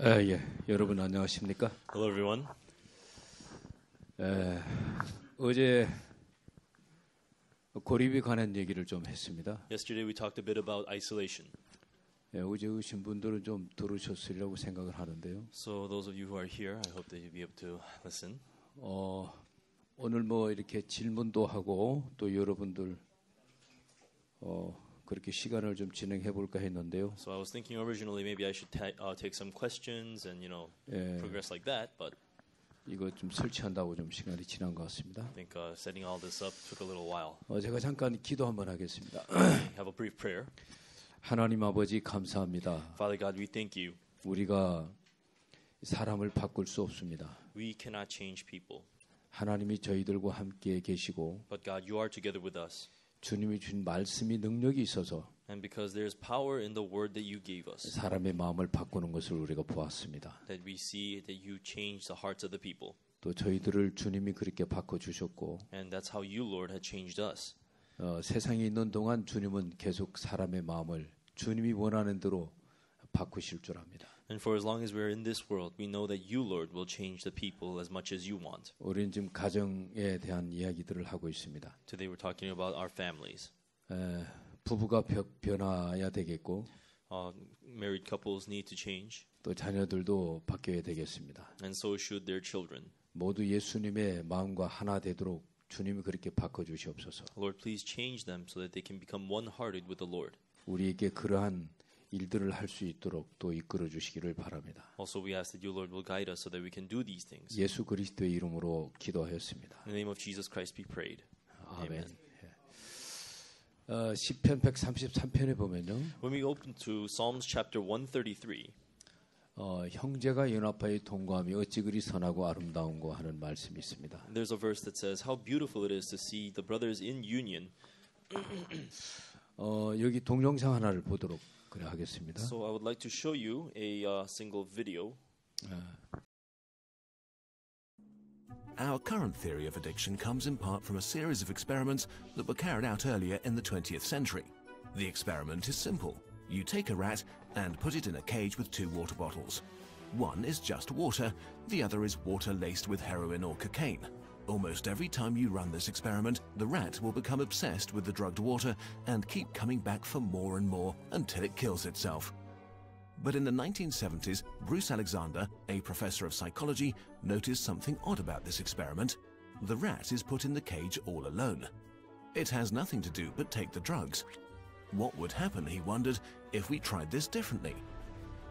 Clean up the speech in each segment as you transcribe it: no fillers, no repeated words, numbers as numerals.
예, 여러분 안녕하십니까? Hello, everyone. 어제 고립에 관한 얘기를 좀 했습니다. Yesterday we talked a bit about isolation. 어제 오신 분들은 좀 들으셨으리라고 생각을 하는데요. So those of you who are here, I hope that you'll be able to listen. 오늘 뭐 이렇게 질문도 하고 또 여러분들 그렇게 시간을 좀 진행해 볼까 했는데요. So I was thinking originally maybe I should take some questions and progress like that, but 이거 좀 설치한다고 좀 시간이 지난 것 같습니다. I think setting all this up took a little while. 제가 잠깐 기도 한번 하겠습니다. Have a brief prayer. 하나님 아버지 감사합니다. Father God, we thank you. 우리가 사람을 바꿀 수 없습니다. We cannot change people, 하나님이 저희들과 함께 계시고 but God, you are together with us. 주님이 준 말씀이 능력이 있어서 And because there is power in the word that you gave us, 사람의 마음을 바꾸는 것을 우리가 보았습니다. that we see that you change the hearts of the people. 또 저희들을 주님이 그렇게 바꿔주셨고 And that's how you, Lord, had changed us. 세상에 있는 동안 주님은 계속 사람의 마음을 주님이 원하는 대로 바꾸실 줄 압니다. And for as long as we're in this world, we know that you, Lord, will change the people as much as you want. 우리는 지금 가정에 대한 이야기들을 하고 있습니다. Today we're talking about our families. 부부가 변화야 되겠고 Married couples need to change, 또 자녀들도 바뀌어야 되겠습니다. and so should their children. 모두 예수님의 마음과 하나 되도록 주님이 그렇게 바꿔주시옵소서. Lord, please change them so that they can become one-hearted with the Lord. 우리에게 그러한 일들을 할 수 있도록 또 이끌어 주시기를 바랍니다. Also, we ask that you, Lord, will guide us so that we can do these things. 예수 그리스도의 이름으로 기도하였습니다. In the name of Jesus Christ, be prayed. 아멘. 시편 133편에 보면요. When we open to Psalms chapter 133, 형제가 연합하여 동거함이 어찌 그리 선하고 아름다운고 하는 말씀이 있습니다. there's a verse that says, how beautiful it is to see the brothers in union. 여기 동영상 하나를 보도록 그래 하겠습니다. So I would like to show you a single video. Our current theory of addiction comes in part from a series of experiments that were carried out earlier in the 20th century. The experiment is simple. You take a rat and put it in a cage with two water bottles. One is just water, the other is water laced with heroin or cocaine. Almost every time you run this experiment, the rat will become obsessed with the drugged water and keep coming back for more and more until it kills itself. But in the 1970s, Bruce Alexander, a professor of psychology, noticed something odd about this experiment. The rat is put in the cage all alone. It has nothing to do but take the drugs. What would happen, he wondered, if we tried this differently?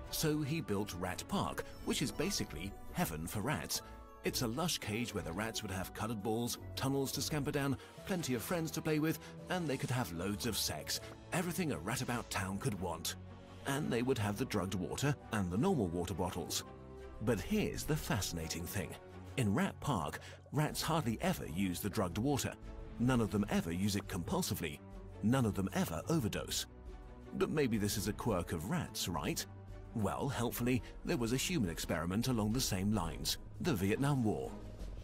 So he built Rat Park, which is basically heaven for rats. It's a lush cage where the rats would have colored balls, tunnels to scamper down, plenty of friends to play with, and they could have loads of sex. Everything a rat about town could want. And they would have the drugged water and the normal water bottles. But here's the fascinating thing. In Rat Park, rats hardly ever use the drugged water. None of them ever use it compulsively. None of them ever overdose. But maybe this is a quirk of rats, right? Well, helpfully, there was a human experiment along the same lines. The Vietnam War.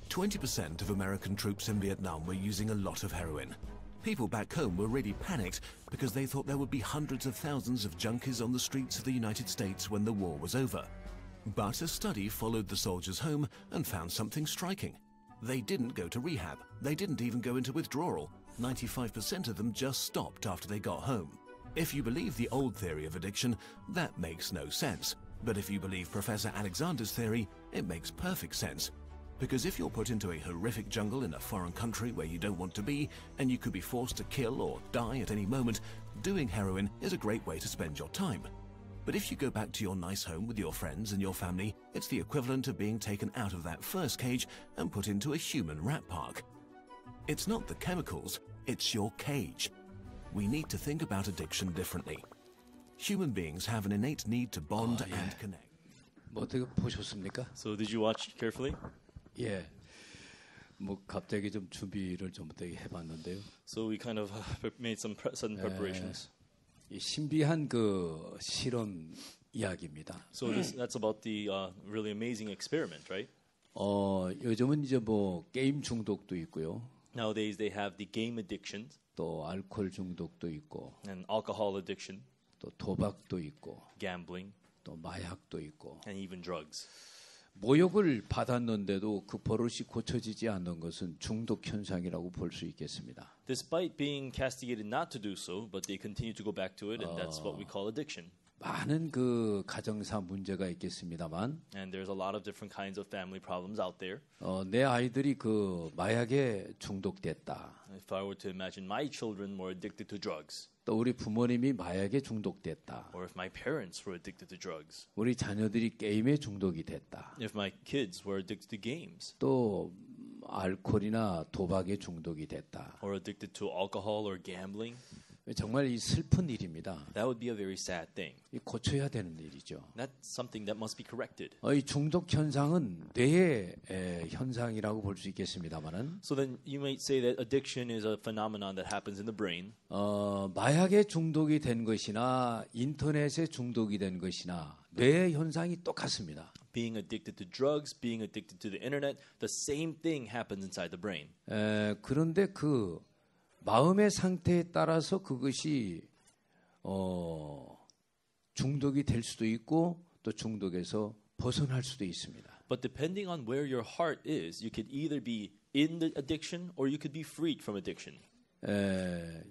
20% of American troops in Vietnam were using a lot of heroin. People back home were really panicked because they thought there would be hundreds of thousands of junkies on the streets of the United States when the war was over. But a study followed the soldiers home and found something striking. They didn't go to rehab. They didn't even go into withdrawal. 95% of them just stopped after they got home. If you believe the old theory of addiction, that makes no sense. But if you believe Professor Alexander's theory, it makes perfect sense. Because if you're put into a horrific jungle in a foreign country where you don't want to be, and you could be forced to kill or die at any moment, doing heroin is a great way to spend your time. But if you go back to your nice home with your friends and your family, it's the equivalent of being taken out of that first cage and put into a human rat park. It's not the chemicals, it's your cage. We need to think about addiction differently. Human beings have an innate need to bond and connect. 뭐 어떻게 보셨습니까? So did you watch carefully? 예. 뭐 갑자기 좀 준비를 좀 어떻게 해봤는데요. So we kind of made some sudden preparations. 이 신비한 그 실험 이야기입니다. So that's about the really amazing experiment, right? 요즘은 이제 뭐 게임 중독도 있고요. Nowadays they have the game addiction 또 알코올 중독도 있고 and alcohol addiction, 또 도박도 있고 gambling, 또 마약도 있고 and even drugs. 모욕을 받았는데도 그 버릇이 고쳐지지 않는 것은 중독 현상이라고 볼 수 있겠습니다. Despite being castigated not to do so, but they continue to go back to it, and that's what we call addiction. 많은 그 가정사 문제가 있겠습니다만, And there's a lot of different kinds of family problems out there. 내 아이들이 그 마약에 중독됐다. If I were to imagine my children were addicted to drugs, 또 우리 부모님이 마약에 중독됐다. or if my parents were addicted to drugs, 우리 자녀들이 게임에 중독이 됐다. if my kids were addicted to games, 또 알코올이나 도박에 중독이 됐다. or addicted to alcohol or gambling, 정말 이 슬픈 일입니다. that would be a very sad thing. 이 고쳐야 되는 일이죠. That's something that must be corrected. 이 중독 현상은 뇌의 현상이라고 볼 수 있겠습니다만은, So then you might say that addiction is a phenomenon that happens in the brain. 마약에 중독이 된 것이나 인터넷에 중독이 된 것이나 뇌의 현상이 똑같습니다. Being addicted to drugs, being addicted to the internet, the same thing happens inside the brain. 그런데 그 마음의 상태에 따라서 그것이 중독이 될 수도 있고 또 중독에서 벗어날 수도 있습니다. But depending on where your heart is, you could either be in the addiction or you could be freed from addiction.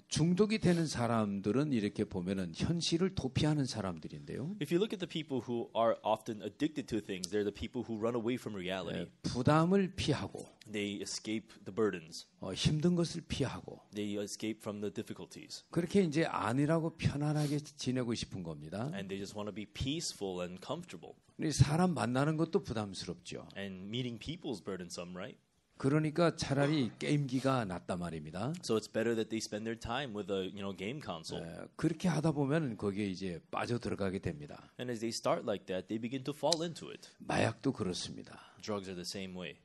중독이 되는 사람들은 이렇게 보면은 현실을 도피하는 사람들인데요. If you look at the people who are often addicted to things, they're the people who run away from reality. 부담을 피하고 They escape the burdens. 힘든 것을 피하고 They escape from the difficulties. 그렇게 이제 안일하고 편안하게 지내고 싶은 겁니다. And they just want to be peaceful and comfortable. 사람 만나는 것도 부담스럽죠. And meeting people's burdensome, right? 그러니까 차라리 게임기가 낫단 말입니다. So it's better that they spend their time with a game console. 그렇게 하다 보면 거기에 이제 빠져 들어가게 됩니다. And as they start like that, they begin to fall into it. 마약도 그렇습니다. Drugs are the same way.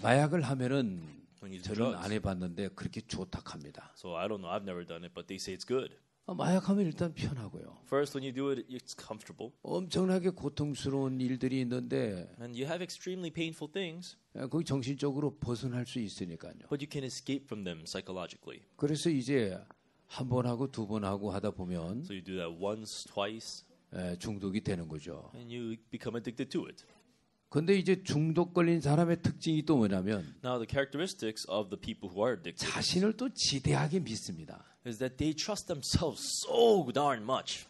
마약을 하면은 When you do 저는 drugs. 안 해봤는데 그렇게 좋다합니다. So I don't know. I've never done it, but they say it's good. 마약하면 일단 편하고요. First, when you do it, it's comfortable. 엄청나게 고통스러운 일들이 있는데 And you have extremely painful things, 거기 정신적으로 벗어날 수 있으니까요. but you can escape from them psychologically. 그래서 이제 한 번 하고 두 번 하고 하다 보면 So you do that once, twice, 중독이 되는 거죠. and you become addicted to it. 근데 이제 중독 걸린 사람의 특징이 또 뭐냐면 Now, the characteristics of the people who are addicted 자신을 또 지대하게 믿습니다. is that they trust themselves so darn much.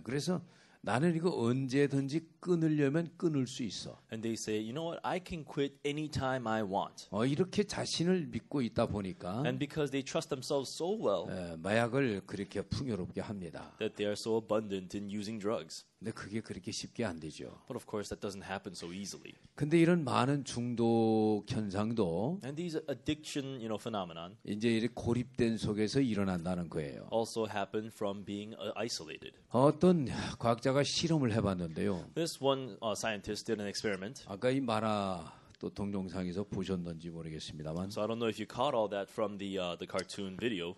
그래서 나는 이거 언제든지 끊으려면 끊을 수 있어. And they say, you know what, I can quit anytime I want. 이렇게 자신을 믿고 있다 보니까 And because they trust themselves so well 마약을 그렇게 풍요롭게 합니다. that they are so abundant in using drugs. 근데 그게 그렇게 쉽게 안 되죠. But of course, that doesn't happen so easily. 근데 이런 많은 중독 현상도 And these addiction, phenomenon 이제 이렇게 고립된 속에서 일어난다는 거예요. also happen from being isolated. 어떤 과학자가 실험을 해봤는데요. This one scientist did an experiment. 아까 이 만화 또 동영상에서 보셨는지 모르겠습니다만, So I don't know if you caught all that from the cartoon video.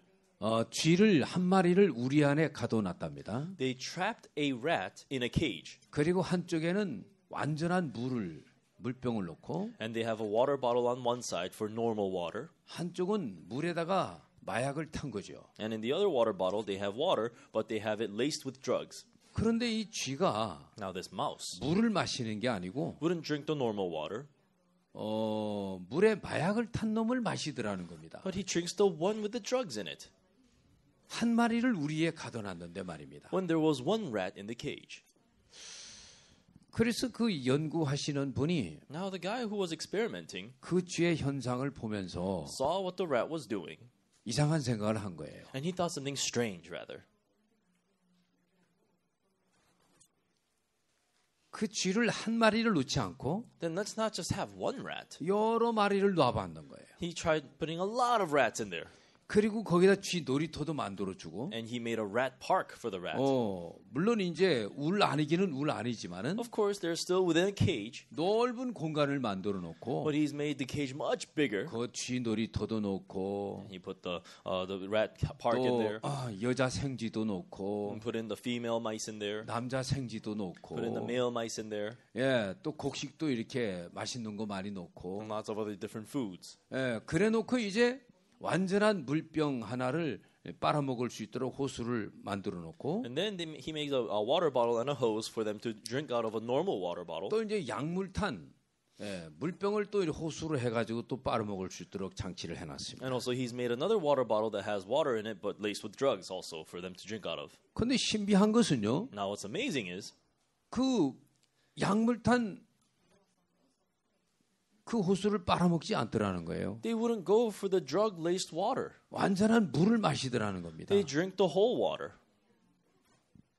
쥐를 한 마리를 우리 안에 가둬놨답니다. They trapped a rat in a cage. 그리고 한쪽에는 완전한 물병을 놓고 And they have a water bottle on one side for normal water. 한쪽은 물에다가 마약을 탄 거죠. And in the other water bottle, they have water, but they have it laced with drugs. 그런데 이 쥐가 Now this mouse 물을 마시는 게 아니고 wouldn't drink the normal water, 물에 마약을 탄 놈을 마시더라는 겁니다. but he drinks the one with the drugs in it. 한 마리를 우리에 가둬놨는데 말입니다. When there was one rat in the cage. 그래서 그 연구하시는 분이 Now the guy who was experimenting 그 쥐의 현상을 보면서 saw what the rat was doing, 이상한 생각을 한 거예요. and he thought something strange, rather. 그 쥐를 한 마리를 놓지 않고 Then let's not just have one rat. 여러 마리를 놔봤는 거예요. He tried putting a lot of rats in there. 그리고 거기다 쥐 놀이터도 만들어주고 And he made a rat park for the rat. 물론 이제 울 아니기는 울 아니지만은 Of course, they're still within a cage, 넓은 공간을 만들어 놓고 but he's made the cage much bigger. 그 쥐 놀이터도 놓고 He put the rat park in 또 there, 여자 생쥐도 놓고 and put in the female mice in there, 남자 생쥐도 놓고 put in the male mice in there, 또 곡식도 이렇게 맛있는 거 많이 놓고 and lots of other different foods. 그래 놓고 이제 완전한 물병 하나를 빨아먹을 수 있도록 호수를 만들어 놓고 And then he makes a water bottle and a hose for them to drink out of a normal water bottle. 또 이제 약물탄 물병을 또 호수로 해가지고 또 빨아먹을 수 있도록 장치를 해놨습니다. And also he's made another water bottle that has water in it but laced with drugs also for them to drink out of. 그런데 신비한 것은요. Now what's amazing is 그 약물탄 그 호수를 빨아먹지 않더라는 거예요. they wouldn't go for the drug-laced water. 완전한 물을 마시더라는 겁니다. They drink the whole water.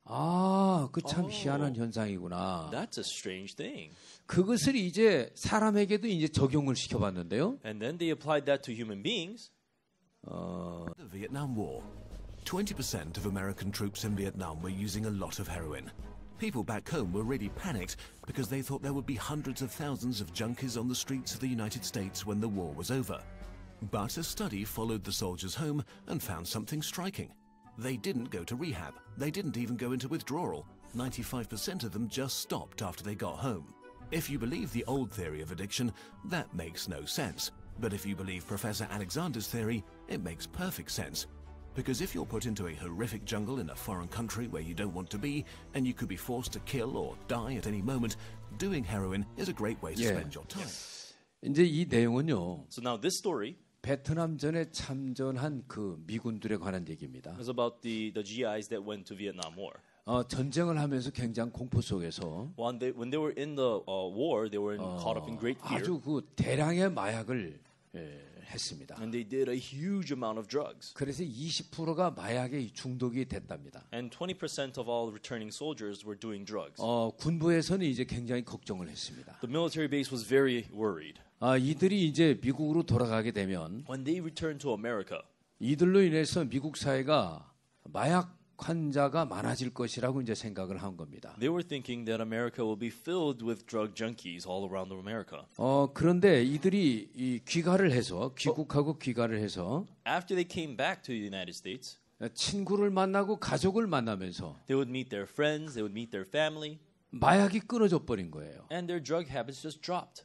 아, 그 참 희한한 현상이구나. That's a strange thing. 그것을 이제 사람에게도 이제 적용을 시켜봤는데요. And then they applied that to human beings. The Vietnam War. 20% of American troops in Vietnam were using a lot of heroin. People back home were really panicked because they thought there would be hundreds of thousands of junkies on the streets of the United States when the war was over. But a study followed the soldiers home and found something striking. They didn't go to rehab. They didn't even go into withdrawal. 95% of them just stopped after they got home. If you believe the old theory of addiction, that makes no sense. But if you believe Professor Alexander's theory, it makes perfect sense. Because if you're put into a horrific jungle in a foreign country where you don't want to be, and you could be forced to kill or die at any moment, doing heroin is a great way to spend your time. 이제 이 내용은요. So now this story 베트남전에 참전한 그 미군들에 관한 얘기입니다. is about the GIs that went to Vietnam War. 전쟁을 하면서 굉장한 공포 속에서 When they were in the war, they were caught up in great fear. 아주 그 대량의 마약을 했습니다. And they did a huge amount of drugs. 그래서 20%가 마약에 중독이 됐답니다. And 20% of all returning soldiers were doing drugs. 군부에서는 이제 굉장히 걱정을 했습니다. The military base was very worried. 이들이 이제 미국으로 돌아가게 되면 When they returned to America, 이들로 인해서 미국 사회가 마약 환자가 많아질 것이라고 이제 생각을 한 겁니다. they were thinking that America will be filled with drug junkies all around America. 그런데 이들이 이 귀가를 해서 귀국하고 귀가를 해서 After they came back to the United States, 친구를 만나고 가족을 만나면서 they would meet their friends, they would meet their family, 마약이 끊어져 버린 거예요. and their drug habits just dropped.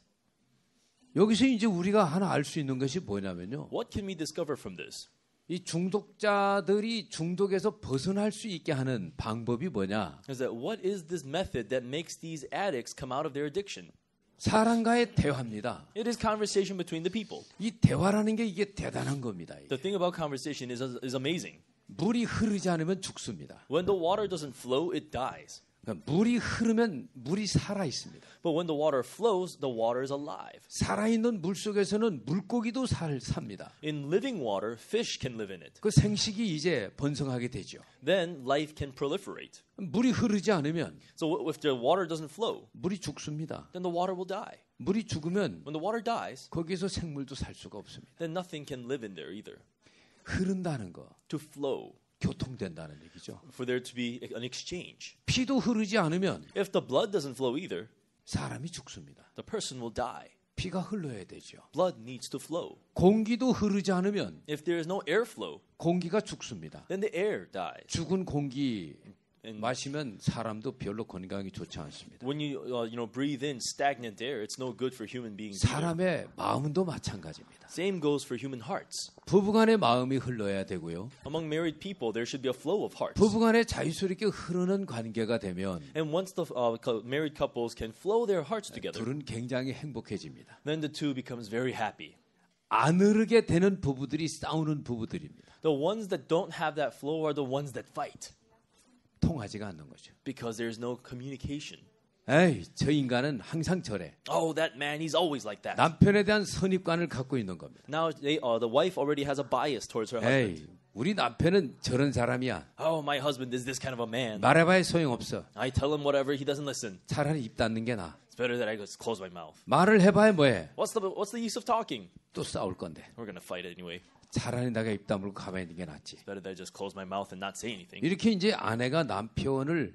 여기서 이제 우리가 하나 알 수 있는 것이 뭐냐면요. What can we discover from this? 이 중독자들이 중독에서 벗어날 수 있게 하는 방법이 뭐냐? Is that what is this method that makes these addicts come out of their addiction? 사람과의 대화입니다. It is conversation between the people. 이 대화라는 게 이게 대단한 겁니다. The thing about conversation is amazing. 물이 흐르지 않으면 죽습니다. When the water doesn't flow, it dies. 그러니까 물이 흐르면 물이 살아 있습니다. But when the water flows, the water is alive. 살아있는 물 속에서는 물고기도 삽니다. In living water, fish can live in it. 그 생식이 이제 번성하게 되죠. Then life can proliferate. 물이 흐르지 않으면 So if the water doesn't flow, 물이 죽습니다. then the water will die. 물이 죽으면 When the water dies, 거기서 생물도 살 수가 없습니다. then nothing can live in there either. 흐른다는 거, To flow, 교통된다는 얘기죠. for there to be an exchange. 피도 흐르지 않으면 If the blood doesn't flow either, 사람이 죽습니다. the person will die. 피가 흘러야 되죠. Blood needs to flow. 공기도 흐르지 않으면 If there is no airflow, 공기가 죽습니다. then the air dies. 죽은 공기 And 마시면 사람도 별로 건강이 좋지 않습니다. when you breathe in stagnant air, it's no good for human beings. either. 사람의 마음도 마찬가지입니다. Same goes for human hearts. 부부간의 마음이 흘러야 되고요. Among married people, there should be a flow of hearts. 부부간에 자유스럽게 흐르는 관계가 되면 And once the married couples can flow their hearts together, 둘은 굉장히 행복해집니다. then the two becomes very happy. 안 흐르게 되는 부부들이 싸우는 부부들입니다. The ones that don't have that flow are the ones that fight 통하지가 않는 거죠. because there's no communication. 에이, 저 인간은 항상 저래. Oh, that man, he's always like that. 남편에 대한 선입관을 갖고 있는 겁니다. Now the wife already has a bias towards her husband. 에이, 우리 남편은 저런 사람이야. Oh, my husband is this kind of a man. 말해봐야 소용없어. I tell him whatever, he doesn't listen. 차라리 입 닫는 게 나아. It's better that I just close my mouth. 말을 해봐야 뭐해. What's the use of talking? 또 싸울 건데. We're gonna fight anyway. 차라리 내가 입 다물고 가만히 있는 게 낫지. It's better that I just close my mouth and not say anything. 이렇게 이제 아내가 남편을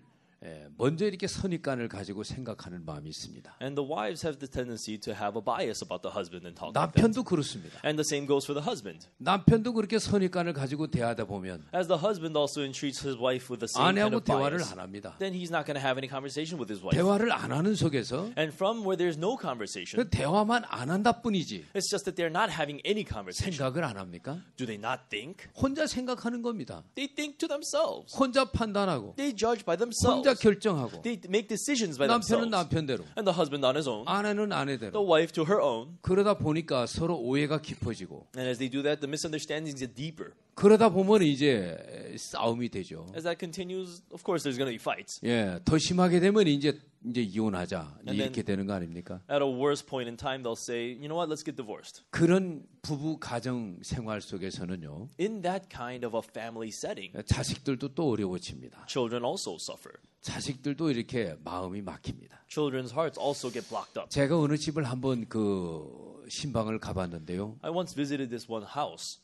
먼저 이렇게 선입관을 가지고 생각하는 마음이 있습니다. And the wives have the tendency to have a bias about the husband and talk like that. 남편도 그렇습니다. And the same goes for the husband. 남편도 그렇게 선입관을 가지고 대하다 보면 As the husband also entreats his wife with the same kind 아내하고 of 대화를 bias, 안 합니다. then he's not going to have any conversation with his wife. 대화를 안 하는 속에서 And from where there's no conversation, 그 대화만 안 한다 뿐이지 it's just that they're not having any conversation. 생각을 안 합니까? Do they not think? 혼자 생각하는 겁니다. They think to themselves. 혼자 판단하고 They judge by themselves. 혼자 결정하고 They make decisions by 남편은 themselves. 남편대로 And the husband on his own, 아내는 the 아내대로 wife to her own. 그러다 보니까 서로 오해가 깊어지고 And as they do that, the misunderstandings get deeper. 그러다 보면 이제 싸움이 되죠. As that continues, of course, there's going to be fights. 예, 더 심하게 되면 이제 이혼하자 And 이렇게 되는 거 아닙니까? At a worse point in time, they'll say, you know what, let's get divorced. 그런 부부 가정 생활 속에서는요, In that kind of a family setting, 자식들도 또 어려워집니다. children also suffer. 자식들도 이렇게 마음이 막힙니다. Children's hearts also get blocked up. 제가 어느 집을 한번 그 신방을 가봤는데요, I once visited this one house,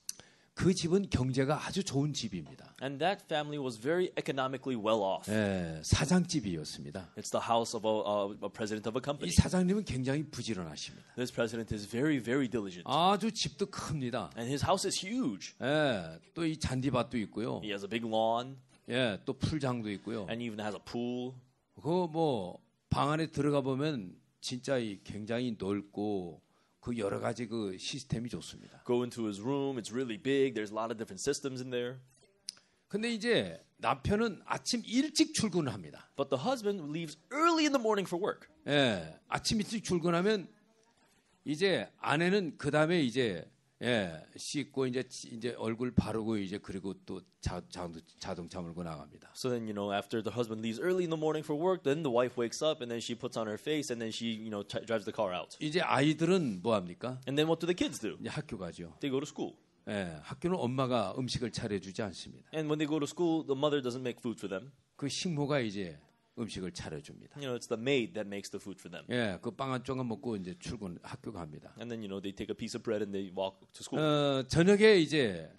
그 집은 경제가 아주 좋은 집입니다. and that family was very economically well off. 예, 사장집이었습니다. It's the house of a president of a 이 company. 사장님은 굉장히 부지런하십니다. This president is very, very diligent. 아주 집도 큽니다. And his house is huge. 예, 또 이 잔디밭도 있고요. He has a big lawn 예, 또 풀장도 있고요. and even has a pool. 그 뭐 방 안에 들어가 보면 진짜 이 굉장히 넓고 그 여러 가지 그 시스템이 좋습니다. Go into his room. It's really big. There's a lot of different systems in there. 근데 이제 남편은 아침 일찍 출근을 합니다. But the husband leaves early in the morning for work. 예, 아침 일찍 출근하면 이제 아내는 그 다음에 이제 씻고 이제 얼굴 바르고 이제 그리고 또 자동차 몰고 나갑니다. So then, after the husband leaves early in the morning for work, then the wife wakes up and then she puts on her face and then she, drives the car out. 이제 아이들은 뭐 합니까? And then what do the kids do? 이제 학교 가죠. They go to school. 예, 학교는 엄마가 음식을 차려주지 않습니다. And when they go to school, the mother doesn't make food for them. 그 식모가 이제 음식을 차려줍니다. It's the maid that makes the food for them. 예, 그 빵 한 조각 먹고 이제 학교 갑니다. And then, they take a piece of bread and they walk to school. 저녁에 이제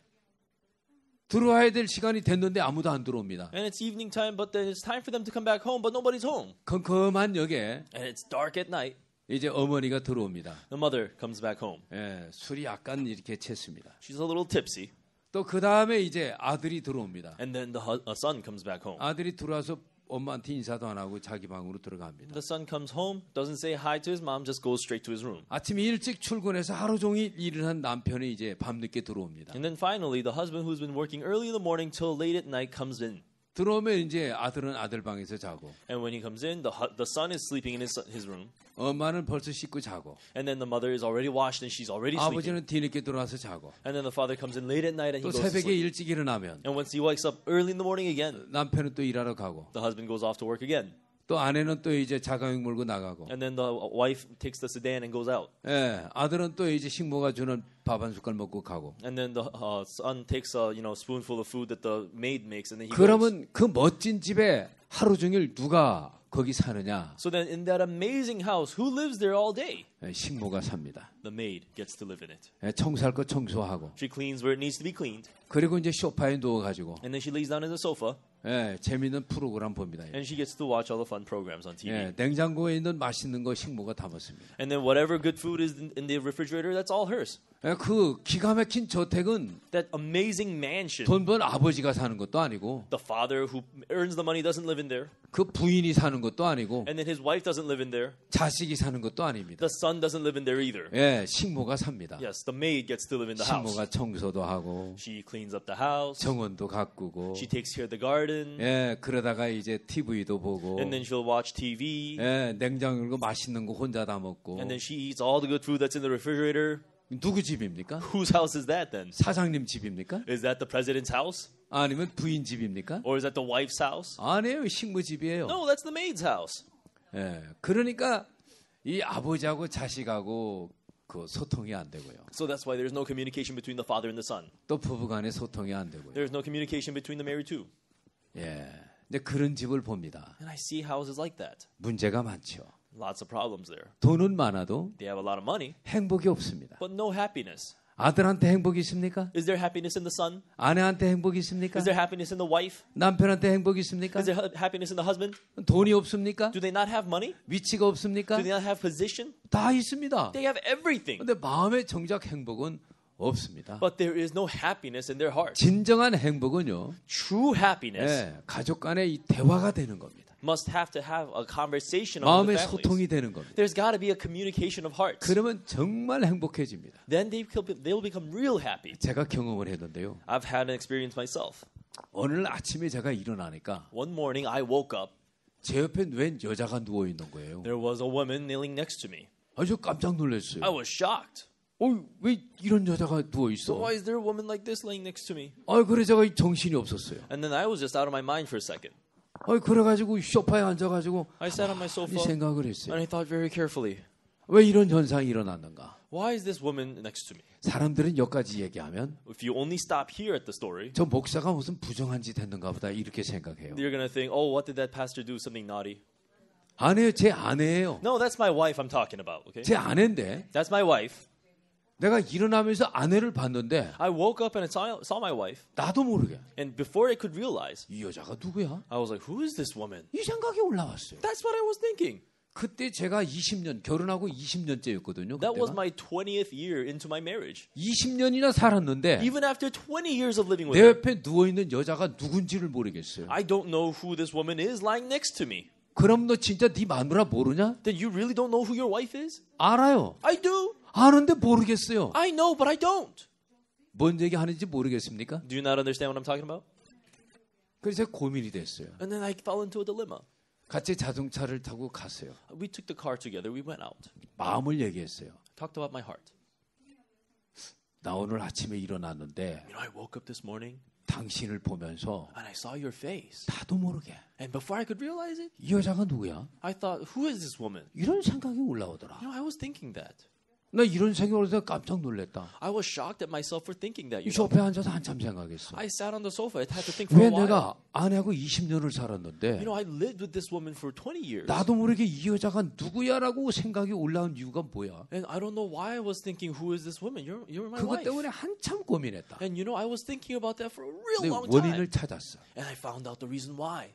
들어와야 될 시간이 됐는데 아무도 안 들어옵니다. And it's evening time, but then it's time for them to come back home, but nobody's home. 컴컴한 역에 And it's dark at night. 이제 어머니가 들어옵니다. The mother comes back home. 예, 술이 약간 이렇게 챘습니다. She's a little tipsy. 또 그 다음에 이제 아들이 들어옵니다. And then the son comes back home. 아들이 들어와서 엄마한테 인사도 안 하고 자기 방으로 들어갑니다. The son comes home, doesn't say hi to his mom, just goes straight to his room. 아침 일찍 출근해서 하루 종일 일을 한 남편이 이제 밤늦게 들어옵니다. And then finally, the husband who's been working early in the morning till late at night comes in. 들어오면 이제 아들은 아들 방에서 자고 And when he comes in, the son is sleeping in his room. 엄마는 벌써 씻고 자고 And then the mother is already washed and she's already sleeping. 아버지는 뒤늦게 들어와서 자고 And then the father comes in late at night and 또 he goes to 새벽에 sleep. 일찍 일어나면 And once he wakes up early in the morning again, 남편은 또 일하러 가고 the husband goes off to work again. 또 아내는 또 이제 자가용 몰고 나가고 And then the wife takes the sedan and goes out. 예, 아들은 또 이제 식모가 주는 밥 한 숟갈 먹고 가고 And then the son takes a spoonful of food that the maid makes and then he goes. 그러면 그 멋진 집에 하루 종일 누가 거기 사느냐? So then in that amazing house, who lives there all day? 예, 식모가 삽니다. The maid gets to live in it. 예, 청소할 거 청소하고 She cleans where it needs to be cleaned. 그리고 이제 소파에 누워가지고 And then she lays down in the sofa 예, 재미있는 프로그램 봅니다. and she gets to watch all the fun programs on TV. 예, 냉장고에 있는 맛있는 거 식모가 다 먹습니다. And then whatever good food is in the refrigerator, that's all hers. 예, 그 기가 막힌 저택은 That amazing mansion. 돈 번 아버지가 사는 것도 아니고 The father who earns the money doesn't live in there. 그 부인이 사는 것도 아니고 And then his wife doesn't live in there. 자식이 사는 것도 아닙니다. The son doesn't live in there either. 예, 식모가 삽니다. Yes, the maid gets to live in the house. 식모가 청소도 하고 She cleans up the house. 정원도 가꾸고 She takes care of the garden. 예, 그러다가 이제 TV도 보고 And then she'll watch TV. 예, 냉장고 열고 맛있는 거 혼자 다 먹고 And then she eats all the good food that's in the refrigerator. 누구 집입니까? Whose house is that then? 사장님 집입니까? Is that the president's house? 아니면 부인 집입니까? Or is that the wife's house? 아니에요, 식모 집이에요. No, that's the maid's house. 예, 그러니까 이 아버지하고 자식하고 그 소통이 안 되고요. So that's why there's no communication between the father and the son. 또 부부간에 소통이 안 되고요. There's no communication between the married two. 예, 근데 그런 집을 봅니다. And I see houses like that. 문제가 많죠. Lots of problems there. 돈은 많아도 They have a lot of money, 행복이 없습니다. but no happiness. 아들한테 행복이 있습니까? Is there happiness in the son? 아내한테 행복이 있습니까? Is there happiness in the wife? 남편한테 행복이 있습니까? Is there happiness in the husband? 돈이 없습니까? Do they not have money? 위치가 없습니까? Do they not have position? 다 있습니다. They have everything. 근데 마음의 정작 행복은 없습니다. But there is no happiness in their heart. 진정한 행복은요, True happiness 예, 가족 간의 이 대화가 되는 겁니다. must have to have a conversation among 마음의 the 소통이 families. 되는 겁니다. There's got to be a communication of hearts. 그러면 정말 행복해집니다. Then they'll become real happy. 제가 경험을 했는데요. I've had an experience myself. 오늘 아침에 제가 일어나니까 One morning I woke up. 제 옆에 웬 여자가 누워 있는 거예요. There was a woman kneeling next to me. 아주 깜짝 I 놀랐어요. was shocked. 왜 이런 여자가 누워 So 있어? why is there a woman like this laying next to me? 그래 제가 정신이 없었어요. And then I was just out of my mind for a second. 그래가지고 소파에 앉아가지고 I sat on my 이 sofa 생각을 and 했어요. I thought very carefully. 왜 이런 현상이 일어났는가? Why is this woman next to me? 사람들은 여기까지 얘기하면 If you only stop here at the story, 저 목사가 무슨 부정한 짓 했는가 보다 이렇게 생각해요. you're going to think, oh, what did that pastor do? Something naughty? 아내요, 제 아내예요. No, that's my wife I'm talking about, okay? 제 아내인데 That's my wife. 내가 일어나면서 아내를 봤는데 I woke up and I saw my wife. 나도 모르게 And before I could realize, 이 여자가 누구야? I was like, who is this woman? 이 생각이 올라왔어요. That's what I was thinking. 그때 제가 20년 결혼하고 20년째였거든요. That was 그때가. my 20th year into my marriage. 20년이나 살았는데 Even after 20 years of living with 내 her, 옆에 누워 있는 여자가 누군지를 모르겠어요. I don't know who this woman is lying next to me. 그럼 너 진짜 네 마누라 모르냐? Then you really don't know who your wife is? 알아요. I do. 아는데 모르겠어요. I know, but I don't. 뭔 얘기 하는지 모르겠습니까? Do you not understand what I'm talking about? 그래서 제가 고민이 됐어요. And then I fell into a dilemma. 같이 자동차를 타고 갔어요. We took the car together. We went out. 마음을 얘기했어요. Talked about my heart. 나 오늘 아침에 일어났는데 You know, I woke up this morning 당신을 보면서 and I saw your face. 나도 모르게 And before I could realize it, 이 여자가 누구야? I thought, who is this woman? 이런 생각이 올라오더라. You know, I was thinking that. 나 이런 생각을 해서 깜짝 놀랐다. I was shocked at myself for thinking that. 이 You know, 소파에 앉아서 한참 생각했어. I sat on the sofa. I had to think for 왜 a while. 내가 아내하고 20년을 살았는데 You know, I lived with this woman for 20 years. 나도 모르게 이 여자가 누구야라고 생각이 올라온 이유가 뭐야? And I don't know why I was thinking, who is this woman? You're my 그것 wife. 때문에 한참 고민했다. And you know, I was thinking about that for a real 근데 long 원인을 time. 찾았어. And I found out the reason why.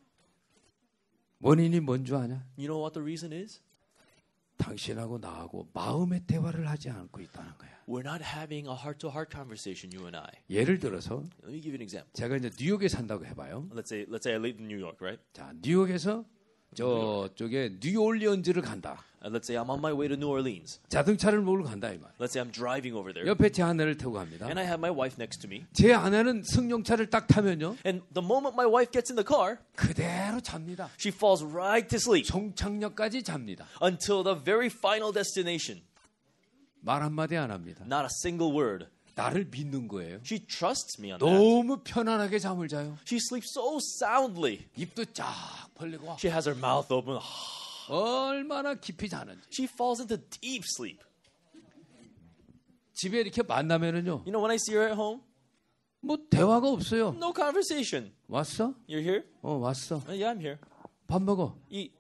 원인이 뭔지 아냐? You know what the reason is? 당신하고 나하고 마음의 대화를 하지 않고 있다는 거야. We're not having a heart-to-heart conversation, you and I. 예를 들어서 Let me give you an example. 제가 이제 뉴욕에 산다고 해봐요. Let's say I live in New York, right? 자, 뉴욕에서 저쪽에 뉴올리언즈를 간다. Let's say I'm on my way to New Orleans. 자동차를 몰고 간다 이 말. Let's say I'm driving over there. 옆에 제 아내를 태우고 갑니다. And I have my wife next to me. 제 아내는 승용차를 딱 타면요, And the moment my wife gets in the car, 그대로 잡니다. she falls right to sleep 종착역까지 잡니다. until the very final destination. 말 한마디 안 합니다. Not a single word. 나를 믿는 거예요. She trusts me on that. 너무 편안하게 잠을 자요. She sleeps so soundly. 입도 쫙 벌리고 She has her mouth open. 얼마나 깊이 자는지. She falls into deep sleep. 집에 이렇게 만나면은요, You know, when I see her at home, 뭐 대화가 없어요. no conversation. 왔어? You're here? 왔어. Yeah, I'm here. 밥 먹어. Eat.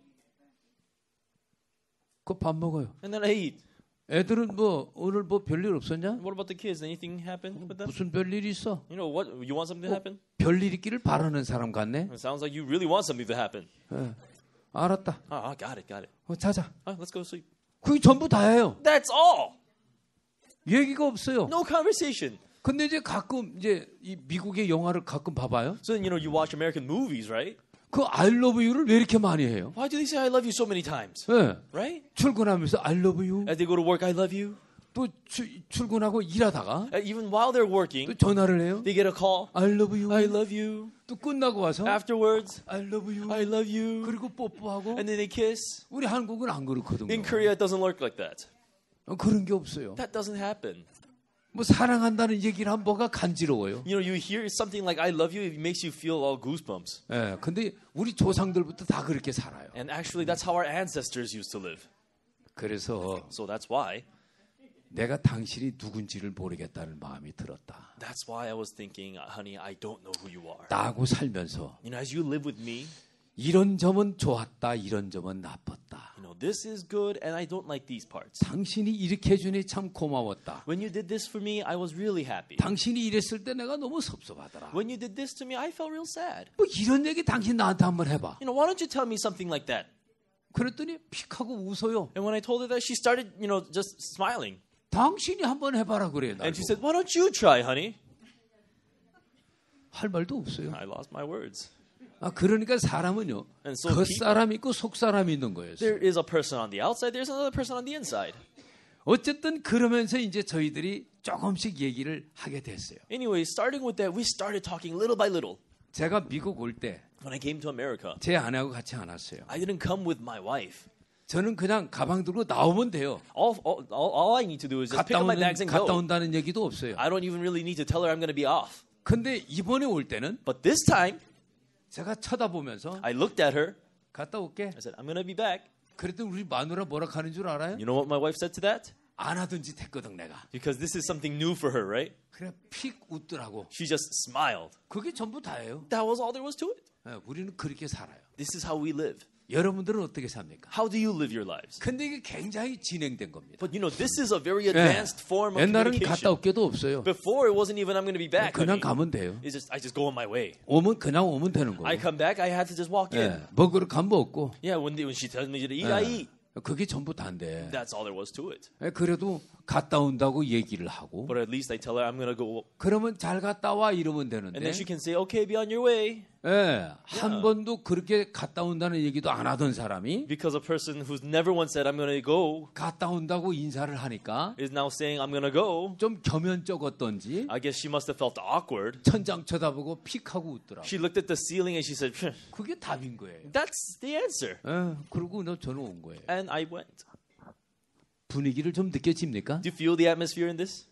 그 밥 먹어요. And then I eat. 애들은 뭐 오늘 뭐 별일 없었냐? What about the kids? Anything happen with them? 무슨 별일 있어? You know what? You want something to happen? 별일 있기를 바라는 사람 같네. It sounds like you really want something to happen. 예. 알았다. Oh, got it. 자자. Let's go sleep. 그게 전부 다예요. That's all. 얘기가 없어요. No conversation. 근데 이제 가끔 이제 이 미국의 영화를 가끔 봐봐요. So then, you know, you watch American movies, right? 그 I love you를 왜 이렇게 많이 해요? Why do they say I love you so many times? 예. Right? 출근하면서 I love you. As they go to work, I love you. 또 출근하고 일하다가 Even while they're 또 working, 전화를 해요. they get a call. I love you. I love you. 또 끝나고 와서 Afterwards, I love you. I love you. 그리고 뽀뽀하고. And then they kiss. 우리 한국은 안 그렇거든요. In Korea, it doesn't work like that. 그런 게 없어요. That doesn't happen. 뭐 사랑한다는 얘기를 하면 뭐가 간지러워요. You know, you hear something like I love you, it makes you feel all goosebumps. 예, 근데 우리 조상들부터 다 그렇게 살아요. And actually, that's how our ancestors used to live. 그래서 So that's why. 내가 당신이 누군지를 모르겠다는 마음이 들었다. That's why I was thinking, honey, I don't know who you are. 나하고 살면서 You know, as you live with me, 이런 점은 좋았다, 이런 점은 나빴다. you know, this is good and I don't like these parts. 당신이 이렇게 해주니 참 고마웠다. When you did this for me, I was really happy. 당신이 이랬을 때 내가 너무 섭섭하더라. When you did this to me, I felt real sad. 뭐 이런 얘기 당신 나한테 한번 해봐. You know, why don't you tell me something like that? 그랬더니 픽하고 웃어요. And when I told her that, she started, just smiling. 당신이 한번 해봐라 그래. And she 나도. said, why don't you try, honey? 할 말도 없어요. I lost my words. 아 그러니까 사람은요. And so 겉사람이 있고 속사람이 있는 거예요. There is a person on the outside, there's another person on the inside. 어쨌든 그러면서 이제 저희들이 조금씩 얘기를 하게 됐어요. Anyway, starting with that, we started talking little by little. 제가 미국 올 때 제 When I came to America, 아내하고 같이 안 왔어요. I didn't come with my wife. 저는 그냥 가방 들고 나오면 돼요. All I need to do is just pick up my bags and 갔다 go. 온다는 얘기도 없어요. I don't even really need to tell her I'm going to be off. 근데 이번에 올 때는 But this time, 제가 쳐다보면서 I looked at her. 갔다 올게. I said, I'm going to be back. 그랬더니 우리 마누라 뭐라 하는 줄 알아요? You know what my wife said to that? 안 하던 짓 했거든 내가. Because this is something new for her, right? 그래 픽 웃더라고. She just smiled. 그게 전부 다예요. That was all there was to it. 우리는 그렇게 살아요. This is how we live. 여러분들은 어떻게 삽니까? How do you live your lives? 근데 이게 굉장히 진행된 겁니다. But this is a very advanced form of 옛날은 갔다 communication. 올게도 없어요. Before, it wasn't even I'm going to be back. 그냥 honey. 가면 돼요. It's just I just go on my way. 그냥 오면 되는 I 거예요. come back, I had to just walk in. 먹으러 가면 먹고. Yeah, when she tells me to eat, I eat. 그게 전부 다인데. That's all there was to it. 그래도 갔다 온다고 얘기를 하고. But at least I tell her I'm going to go. 그러면 잘 갔다 와 이러면 And 되는데. then she can say, okay, be on your way. 한 번도 그렇게 갔다 온다는 얘기도 안 하던 사람이 Because a person who's never once said, I'm going to go, 갔다 온다고 인사를 하니까 is now saying, I'm going to go. 좀 겸연쩍었던지 I guess she must have felt awkward. 천장 쳐다보고 픽하고 웃더라고. She looked at the ceiling and she said, 그게 답인 거예요. that's the answer. 그러고 저는 온 거예요. And I went. 분위기를 좀 느껴집니까? Do you feel the atmosphere in this?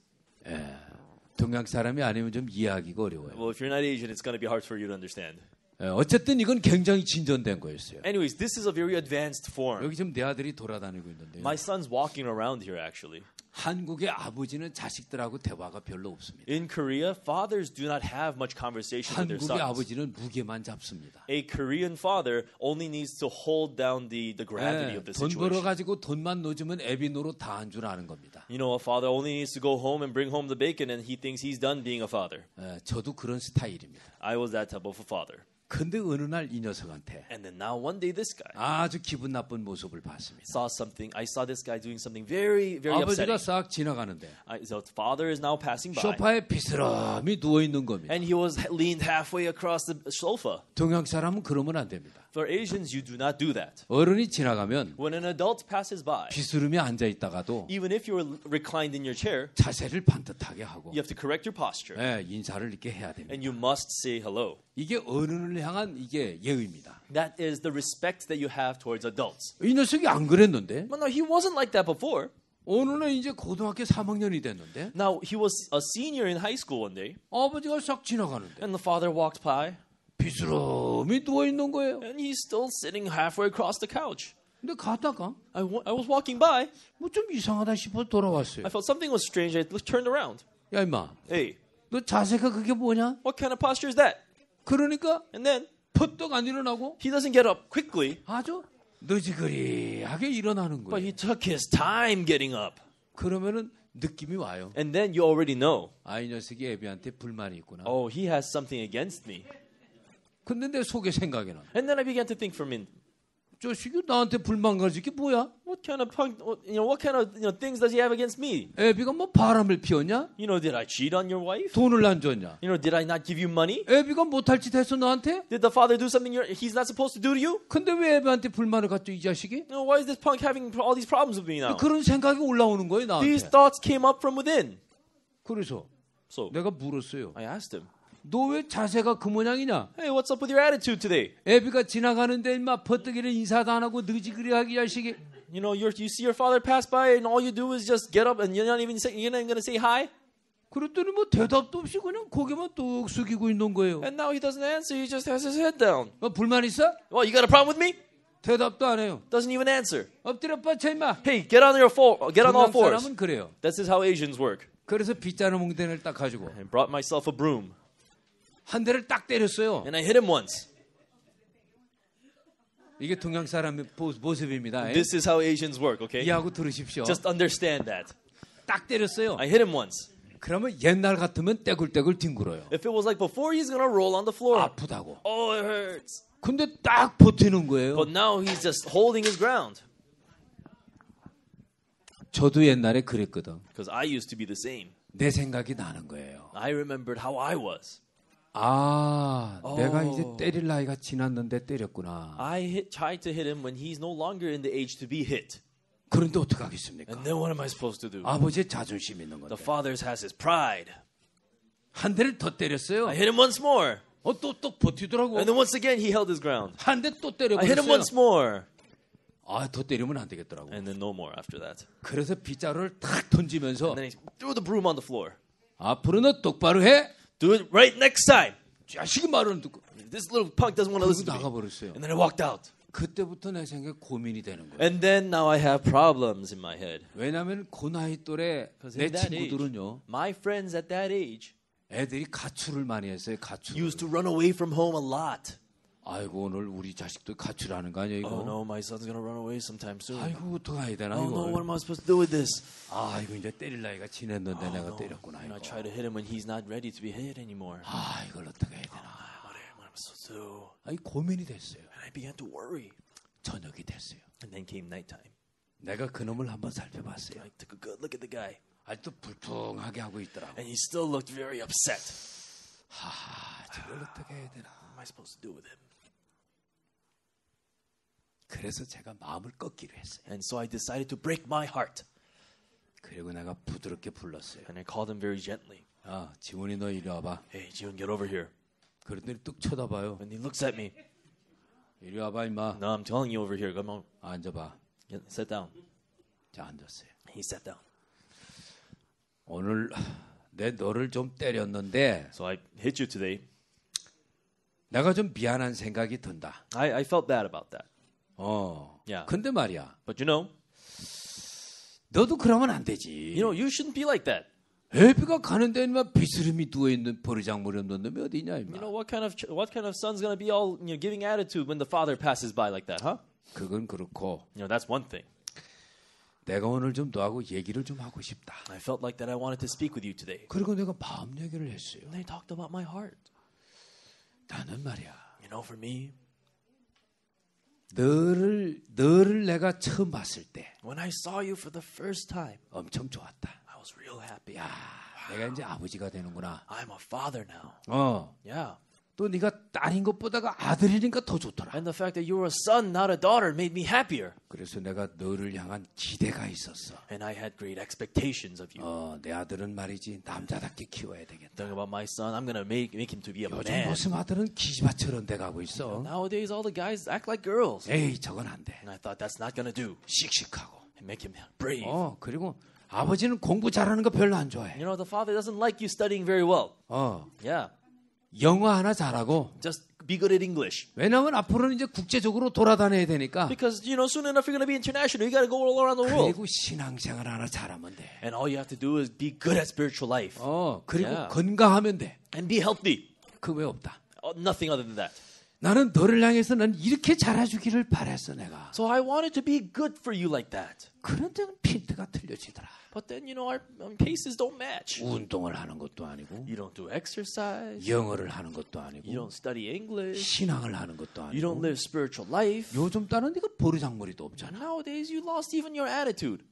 동양 사람이 아니면 좀 이해하기가 어려워요. Well, if you're not Asian, it's going to be hard for you to understand. 어쨌든 이건 굉장히 진전된 거였어요. Anyways, this is a very advanced form. 여기 지금 내 아들이 돌아다니고 있는데요. My son's walking around here, actually. 한국의 아버지는 자식들하고 대화가 별로 없습니다. In Korea, fathers do not have much conversation with their 한국의 sons. 아버지는 무게만 잡습니다. A Korean father only needs to hold down the gravity of the 돈 벌어 situation. 가지고 돈만 놓으면 애비 노릇 다 한 줄 아는 겁니다. You know, a father only needs to go home and bring home the bacon, and he thinks he's done being a father. 저도 그런 스타일입니다. I was that type of a father. 근데 어느 날 이 녀석한테 And then now one day this guy 아주 기분 나쁜 모습을 봤습니다. I saw this guy doing something very, very 아버지가 upsetting. 싹 지나가는데 So the father is now passing by. 소파에 비스럼히 누워 있는 겁니다. And he was leaned halfway across the sofa. 동양 사람은 그러면 안 됩니다. For Asians, you do not do that. 어른이 지나가면 When an adult passes by, 비스름이 앉아 있다가도 even if you're reclined in your chair, 자세를 반듯하게 하고 you have to correct your posture. 인사를 이렇게 해야 됩니다. And you must say hello. 이게 어른을 향한 이게 예의입니다. That is the respect that you have towards adults. 이 녀석이 안 그랬는데 But no, he wasn't like that before. 오늘은 이제 고등학교 3학년이 됐는데 Now, he was a senior in high school one day, 아버지가 싹 지나가는데 and the father walked by, 비스럼히 누워 있는 거예요. and he's still sitting halfway across the couch. 근데 가다가 I was walking by. 뭐 좀 이상하다 싶어 돌아왔어요. I felt something was strange. I turned around. 야 임마, Hey, 너 자세가 그게 뭐냐? what kind of posture is that? 그러니까 And then 퍼떡 안 일어나고 he doesn't get up quickly, 아주 느지그리하게 일어나는 but 거예요. he took his time getting up. 그러면은 느낌이 와요. And then you already know, 이 녀석이 애비한테 불만이 있구나. oh, he has something against me. 근데 내 속에 생각이 나. And then I began to think for a minute, 저 새끼 나한테 불만 가지고 이게 뭐야? what kind of things does he have against me? 애비가 뭐 바람을 피웠냐? Did I cheat on your wife? 돈을 안 줬냐? Did I not give you money? 애비가 못할 짓 했어 너한테? Did the father do something he's not supposed to do to you? 근데 왜 애비한테 불만을 갖죠 이 자식이? Why is this punk having all these problems with me now? 그런 생각이 올라오는 거예요 These 나한테. thoughts came up from within. 그래서 So 내가 물었어요. I asked him, 너 왜 자세가 그 모양이냐? hey, what's up with your attitude today? 애비가 지나가는데 인마 퍼뜩이를 인사도 안 하고 느지그리하게 자식이. You see your father pass by and all you do is just get up and you're not even going to say hi? 그랬더니 뭐 대답도 없이 그냥 고개만 뚝 숙이고 있는 거예요. And now he doesn't answer. He just has his head down. 불만 있어? Well, you got a problem with me? 대답도 안 해요. Doesn't even answer. 엎드려 뻗쳐 임마. Hey, get on all 동양 fours. 사람은 그래요. This is how Asians work. 그래서 빗자루 몽대를 딱 가지고 I brought myself a broom 한 대를 딱 때렸어요. and I hit him once. 이게 동양 사람의 모습입니다. This is how Asians work, okay? 이해하고 들으십시오. Just understand that. 딱 때렸어요. I hit him once. 그러면 옛날 같으면 떼굴떼굴 뒹굴어요. If it was like before, he's gonna roll on the floor. 아프다고. Oh, it hurts. 근데 딱 버티는 거예요. But now he's just holding his ground. 저도 옛날에 그랬거든. Because I used to be the same. 내 생각이 나는 거예요. I remembered how I was. 내가 이제 때릴 나이가 지났는데 때렸구나. I tried to hit him when he's no longer in the age to be hit. 그런데 어떡하겠습니까? And then what am I supposed to do? 아버지의 자존심 있는 The 건데. father has his pride. 한 대를 더 때렸어요. I hit him once more. 또 버티더라고. And then once again, he held his ground. 한 대 또 I hit him 때려버렸어요. once more. 더 때리면 안 되겠더라고. And then no more after that. 그래서 빗자루를 탁 던지면서 And then he threw the broom on the floor. 앞으로는 똑바로 해. Do it right next time. 자식이 말은 듣고 This little punk doesn't want to 그리고 listen to me. 나가버렸어요. And then I walked out. 그때부터 내 생각에 고민이 되는 거예요. And then now I have problems in my head. 왜냐하면 그 나이 또래 Because 내 in that age, 친구들은요. my friends at that age 애들이 가출을 많이 했어요. 가출. used to run away from home a lot. 아이고 오늘 우리 자식도 가출하는 거 아니야 이거. Oh no, my son's gonna run away sometime soon. 아이고 어떡해야 되나 Oh no, what 이거. am I supposed to do with this? 이거 이제 때릴 나이가 지났는데 내가 때렸구나 And I 이거. try to hit him when he's not ready to be hit anymore. 이걸 어떻게 해야 되나. What am I supposed to do? 고민이 됐어요. And I began to worry. 저녁이 됐어요. And then came nighttime. 내가 그놈을 한번 살펴봤어요. I took a good look at the guy. 아직도 불평하게 하고 있더라고. And he still looked very upset. 저걸 어떻게 해야 되나. What am I supposed to do with him? 그래서 제가 마음을 꺾기로 했어요. And so I decided to break my heart. 그리고 내가 부드럽게 불렀어요. And I called him very gently. 지훈이 너 이리 와봐. Hey, Jiwon, get over here. 그랬더니 뚝 쳐다봐요. And he looks at me. 이리 와봐 임마. No, I'm telling you over here. Come on. 앉아봐. Sit down. 자 앉았어요. He sat down. 오늘 내 너를 좀 때렸는데 So I hit you today. 내가 좀 미안한 생각이 든다. I felt bad about that. Yeah. 근데 말이야. But you know, 너도 그러면 안 되지. you shouldn't be like that. 애비가 가는데 인마 비스름이 누워 있는 버르장머리 없는 놈이 어디냐 임마. What kind of son's gonna be all giving attitude when the father passes by like that, huh? 그건 그렇고 That's one thing. 내가 오늘 좀 너하고 얘기를 좀 하고 싶다. I felt like that I wanted to speak with you today. 그리고 내가 마음 얘기를 했어요. And they talked about my heart. 나는 말이야. For me, 너를 내가 처음 봤을 때 when I saw you for the first time, 엄청 좋았다. I was real happy. 내가 이제 아버지가 되는구나. I'm a father now. Yeah. 또 네가 딸인 것보다가 아들이니까 더 좋더라. And the fact that you were a son, not a daughter, made me happier. 그래서 내가 너를 향한 기대가 있었어. And I had great expectations of you. 내 아들은 말이지 남자답게 키워야 되겠다. Talking about my son, I'm gonna make him to be a 요즘 man. 무슨 아들은 기집아처럼 돼가고 있어. Nowadays, all the guys act like girls. 에이 저건 안 돼. And I thought that's not gonna do. 씩씩하고. And make him brave. 그리고 아버지는 공부 잘하는 거 별로 안 좋아해. The father doesn't like you studying very well. Yeah. 영어 하나 잘하고. Just be good at English. 왜냐면 앞으로는 이제 국제적으로 돌아다녀야 되니까. Because, soon enough you're going to be international. You got to go all around the world. 그리고 신앙생활 하나 잘하면 돼. And all you have to do is be good at spiritual life. 그리고 Yeah. 건강하면 돼. And be healthy. 그 외 없다. Nothing other than that. 나는 너를 향해서 난 이렇게 잘해주기를 바랬어 내가. So I wanted to be good for you like that. 그런데 핀트가 틀려지더라. But then, our cases don't match. 운동을 하는 것도 아니고 You don't do exercise. 영어를 하는 것도 You 아니고 don't study English. 신앙을 하는 것도 You don't 아니고 live spiritual life. 요즘 딸은 네가 버르장머리도 없잖아. Nowadays, you lost even your attitude.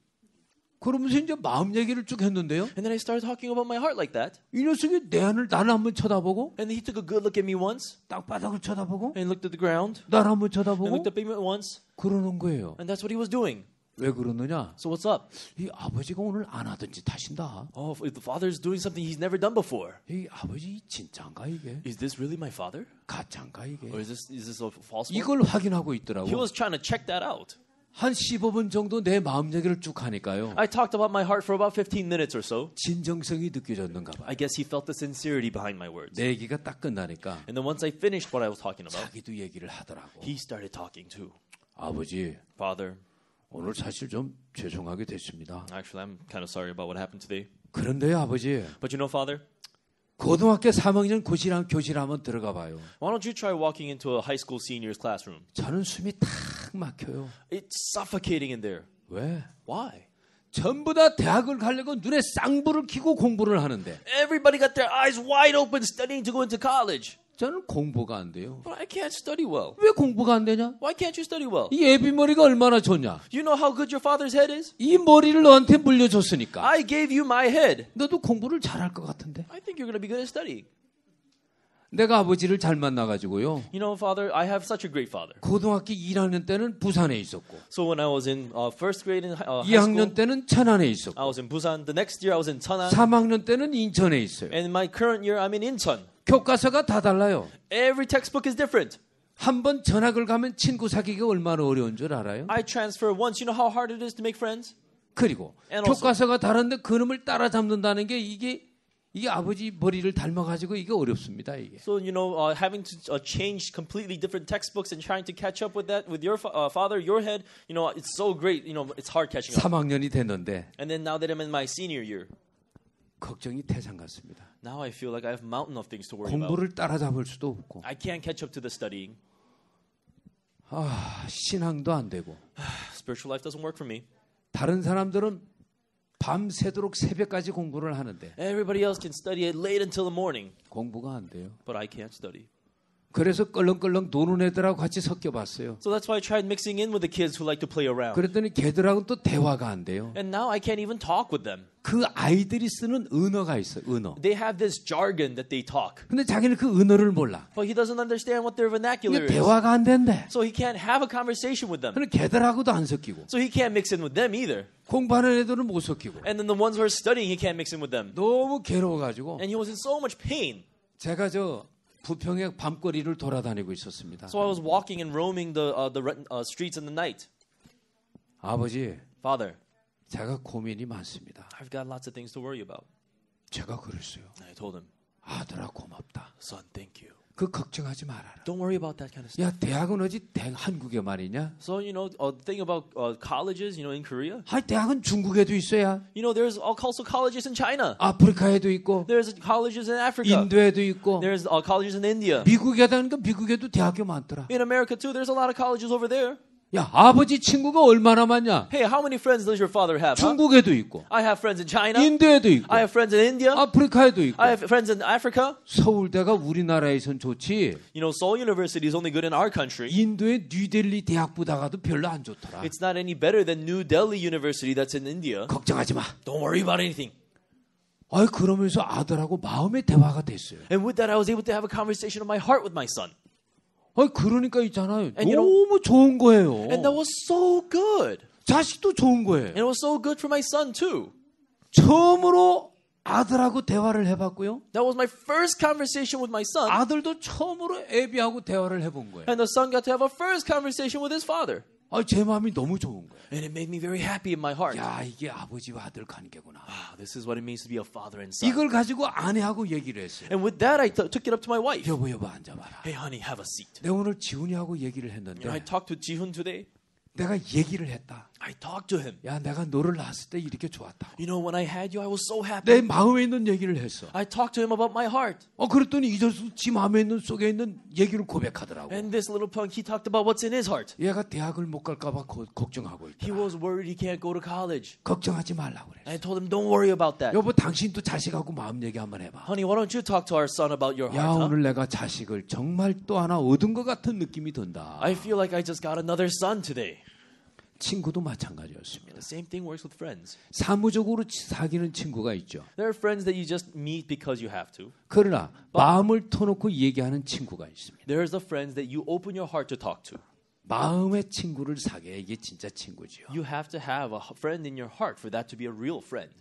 그러면서 이제 마음 얘기를 쭉 했는데요. And then I started talking about my heart like that. 이 녀석이 나를 한번 쳐다보고 And he took a good look at me once. 땅바닥을 쳐다보고 And looked at the ground. 나를 한번 And 쳐다보고 looked up at me once. 그러는 거예요. And that's what he was doing. 왜 그러느냐? So what's up? 이 아버지가 오늘 안 하던 짓 하신다. Oh, if the father's doing something he's never done before. 이 아버지 진짜인가 이게? Is this really my father? 가짜인가 이게? Or is this a false one? 이걸 확인하고 있더라고. He was trying to check that out. 한 15분 정도 내 마음 얘기를 쭉 하니까요. I talked about my heart for about 15 minutes or so. 진정성이 느껴졌는가 봐. I guess he felt the sincerity behind my words. 내 얘기가 딱 끝나니까 And then once I finished what I was talking about, 자기도 얘기를 하더라고. he started talking too. 아버지, Father, 오늘 사실 좀 죄송하게 됐습니다. actually, I'm kind of sorry about what happened today. 그런데요, 아버지, But Father, 고등학교 3학년 교실 한번 들어가 봐요. Why don't you try walking into a high school senior's classroom? 저는 숨이 탁 막혀요. It's suffocating in there. 왜? Why? 전부 다 대학을 가려고 눈에 쌍불을 켜고 공부를 하는데 Everybody got their eyes wide open studying to go into college. 저는 공부가 안 돼요. But I can't study well. 왜 공부가 안 되냐? Why can't you study well? 이 애비머리가 얼마나 좋냐? You know how good your father's head is? 이 머리를 너한테 물려줬으니까 I gave you my head. 너도 공부를 잘할 것 같은데. I think you're going to be good at studying. 내가 아버지를 잘 만나가지고요. You know, Father, I have such a great father. 고등학교 1학년 때는 부산에 있었고 So when I was in first grade in high 2학년 school, 때는 천안에 있었고 I was in Busan. The next year I was in Cheonan. 3학년 때는 인천에 있어요. And my current year I'm in Incheon. 교과서가 다 달라요. Every textbook is different. 한 번 전학을 가면 친구 사귀기가 얼마나 어려운 줄 알아요? I transfer once. You know how hard it is to make friends? 그리고 And also- 교과서가 다른데 그놈을 따라잡는다는 게 이게 아버지 머리를 닮아가지고 이게 어렵습니다. 이게. So, you know, having to change completely different textbooks and trying to catch up with that, with your father, your head, you know, it's so great. You know, it's hard catching up. 3학년이 됐는데 And then now that I'm in my senior year, 걱정이 태산 같습니다. now I feel like I have a mountain of things to worry about. 공부를 따라잡을 수도 없고 I can't catch up to the studying. 신앙도 안 되고 Spiritual life doesn't work for me. 다른 사람들은 밤새도록 새벽까지 공부를 하는데 Everybody else can study it late until the morning, 공부가 안 돼요. but I can't study. 그래서 껄렁껄렁 노는 애들하고 같이 섞여봤어요. So that's why I tried mixing in with the kids who like to play around. 그랬더니 걔들하고는 또 대화가 안 돼요. And now I can't even talk with them. 그 아이들이 쓰는 언어가 있어요. 언어. They have this jargon that they talk, 근데 자기는 그 언어를 몰라. but he doesn't understand what their vernacular 그러니까 is. 대화가 안 된대. So he can't have a conversation with them. 그럼 걔들하고도 안 섞이고 So he can't mix in with them either. 공부하는 애들은 못 섞이고 And then the ones who are studying, he can't mix in with them. 너무 괴로워가지고 And he was in so much pain. 제가 저 부평의 밤거리를 돌아다니고 있었습니다. So I was walking and roaming the streets in the night. 아버지, Father, 제가 고민이 많습니다. I've got lots of things to worry about. 제가 그랬어요. And I told him, 아들아 고맙다. son, thank you. 그 걱정하지 말아라. Don't worry about that kind of stuff. 야 대학은 어디 한국에 말이냐? So, you know, the thing about colleges, you know, in Korea, 대학은 중국에도 있어야. you know, there's also colleges in China. 아프리카에도 있고 There's colleges in Africa. 인도에도 있고 There's colleges in India. 미국에다니까 미국에도 대학교 많더라. In America, too, there's a lot of colleges over there. 야 아버지 친구가 얼마나 많냐? Hey, how many friends does your father have? Huh? 중국에도 있고 I have friends in China. 인도에도 있고 I have friends in India. 아프리카에도 있고 I have friends in Africa. 서울대가 우리나라에선 좋지 You know, Seoul University is only good in our country. 인도의 뉴델리 대학보다가도 별로 안 좋더라. It's not any better than New Delhi University that's in India. 걱정하지 마. Don't worry about anything. 그러면서 아들하고 마음의 대화가 됐어요. And with that, I was able to have a conversation of my heart with my son. 그러니까 있잖아요. And you 너무 좋은 거예요. And that was so good. 자식도 좋은 거예요. And it was so good for my son, too. 처음으로 아들하고 대화를 해봤고요. That was my first conversation with my son. 아들도 처음으로 애비하고 대화를 해본 거예요. And the son got to have a first conversation with his father. 제 마음이 너무 좋은 거예요. And it made me very happy in my heart. 야, 이게 아버지와 아들 관계구나. This is what it means to be a father and son. 이걸 가지고 아내하고 얘기를 했어요. And with that, I took it up to my wife. 여보 앉아봐라. Hey, honey, have a seat. 내가 오늘 지훈이하고 얘기를 You 했는데 know, I talked to Ji-hoon today. 내가 얘기를 했다. I talked to him. 야, 내가 너를 낳았을 때 이렇게 좋았다. You know, when I had you, I was so 내 happy. 마음에 있는 얘기를 했어. I talked to him about my heart. 그랬더니 이제서 지 마음에 있는 속에 있는 얘기를 고백하더라고. And this little punk, he talked about what's in his heart. 얘가 대학을 못 갈까봐 걱정하고 He 있더라. was worried he can't go to college. 걱정하지 말라고 그래. I told him, don't worry about that. 여보, 당신도 자식하고 마음 얘기 한번 해봐. Honey, why don't you talk to our son about your 야, heart? Huh? 오늘 내가 자식을 정말 또 하나 얻은 것 같은 느낌이 든다. I feel like I just got another son today. 친구도 마찬가지였습니다. The same thing works with friends. 사무적으로 사귀는 친구가 있죠. There are friends that you just meet because you have to. 그러나 마음을 터놓고 얘기하는 친구가 있습니다. There's the friends that you open your heart to talk to. 마음의 친구를 사귀어야 이게 진짜 친구지요. You have to have a friend in your heart for that to be a real friend.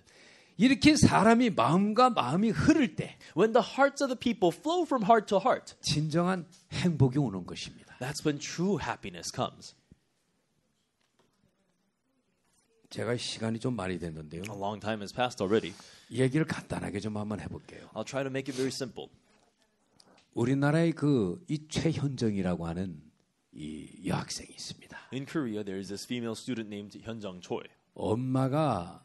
이렇게 사람이 마음과 마음이 흐를 때 When the hearts of the people flow from heart to heart, 진정한 행복이 오는 것입니다. that's when true happiness comes. 제가 시간이 좀 많이 됐는데요. A long time has passed already. 얘기를 간단하게 좀 한번 해볼게요. I'll try to make it very simple. 우리나라의 이 최현정이라고 하는 이 여학생이 있습니다. In Korea, there is this female student named Hyunjung Choi. 엄마가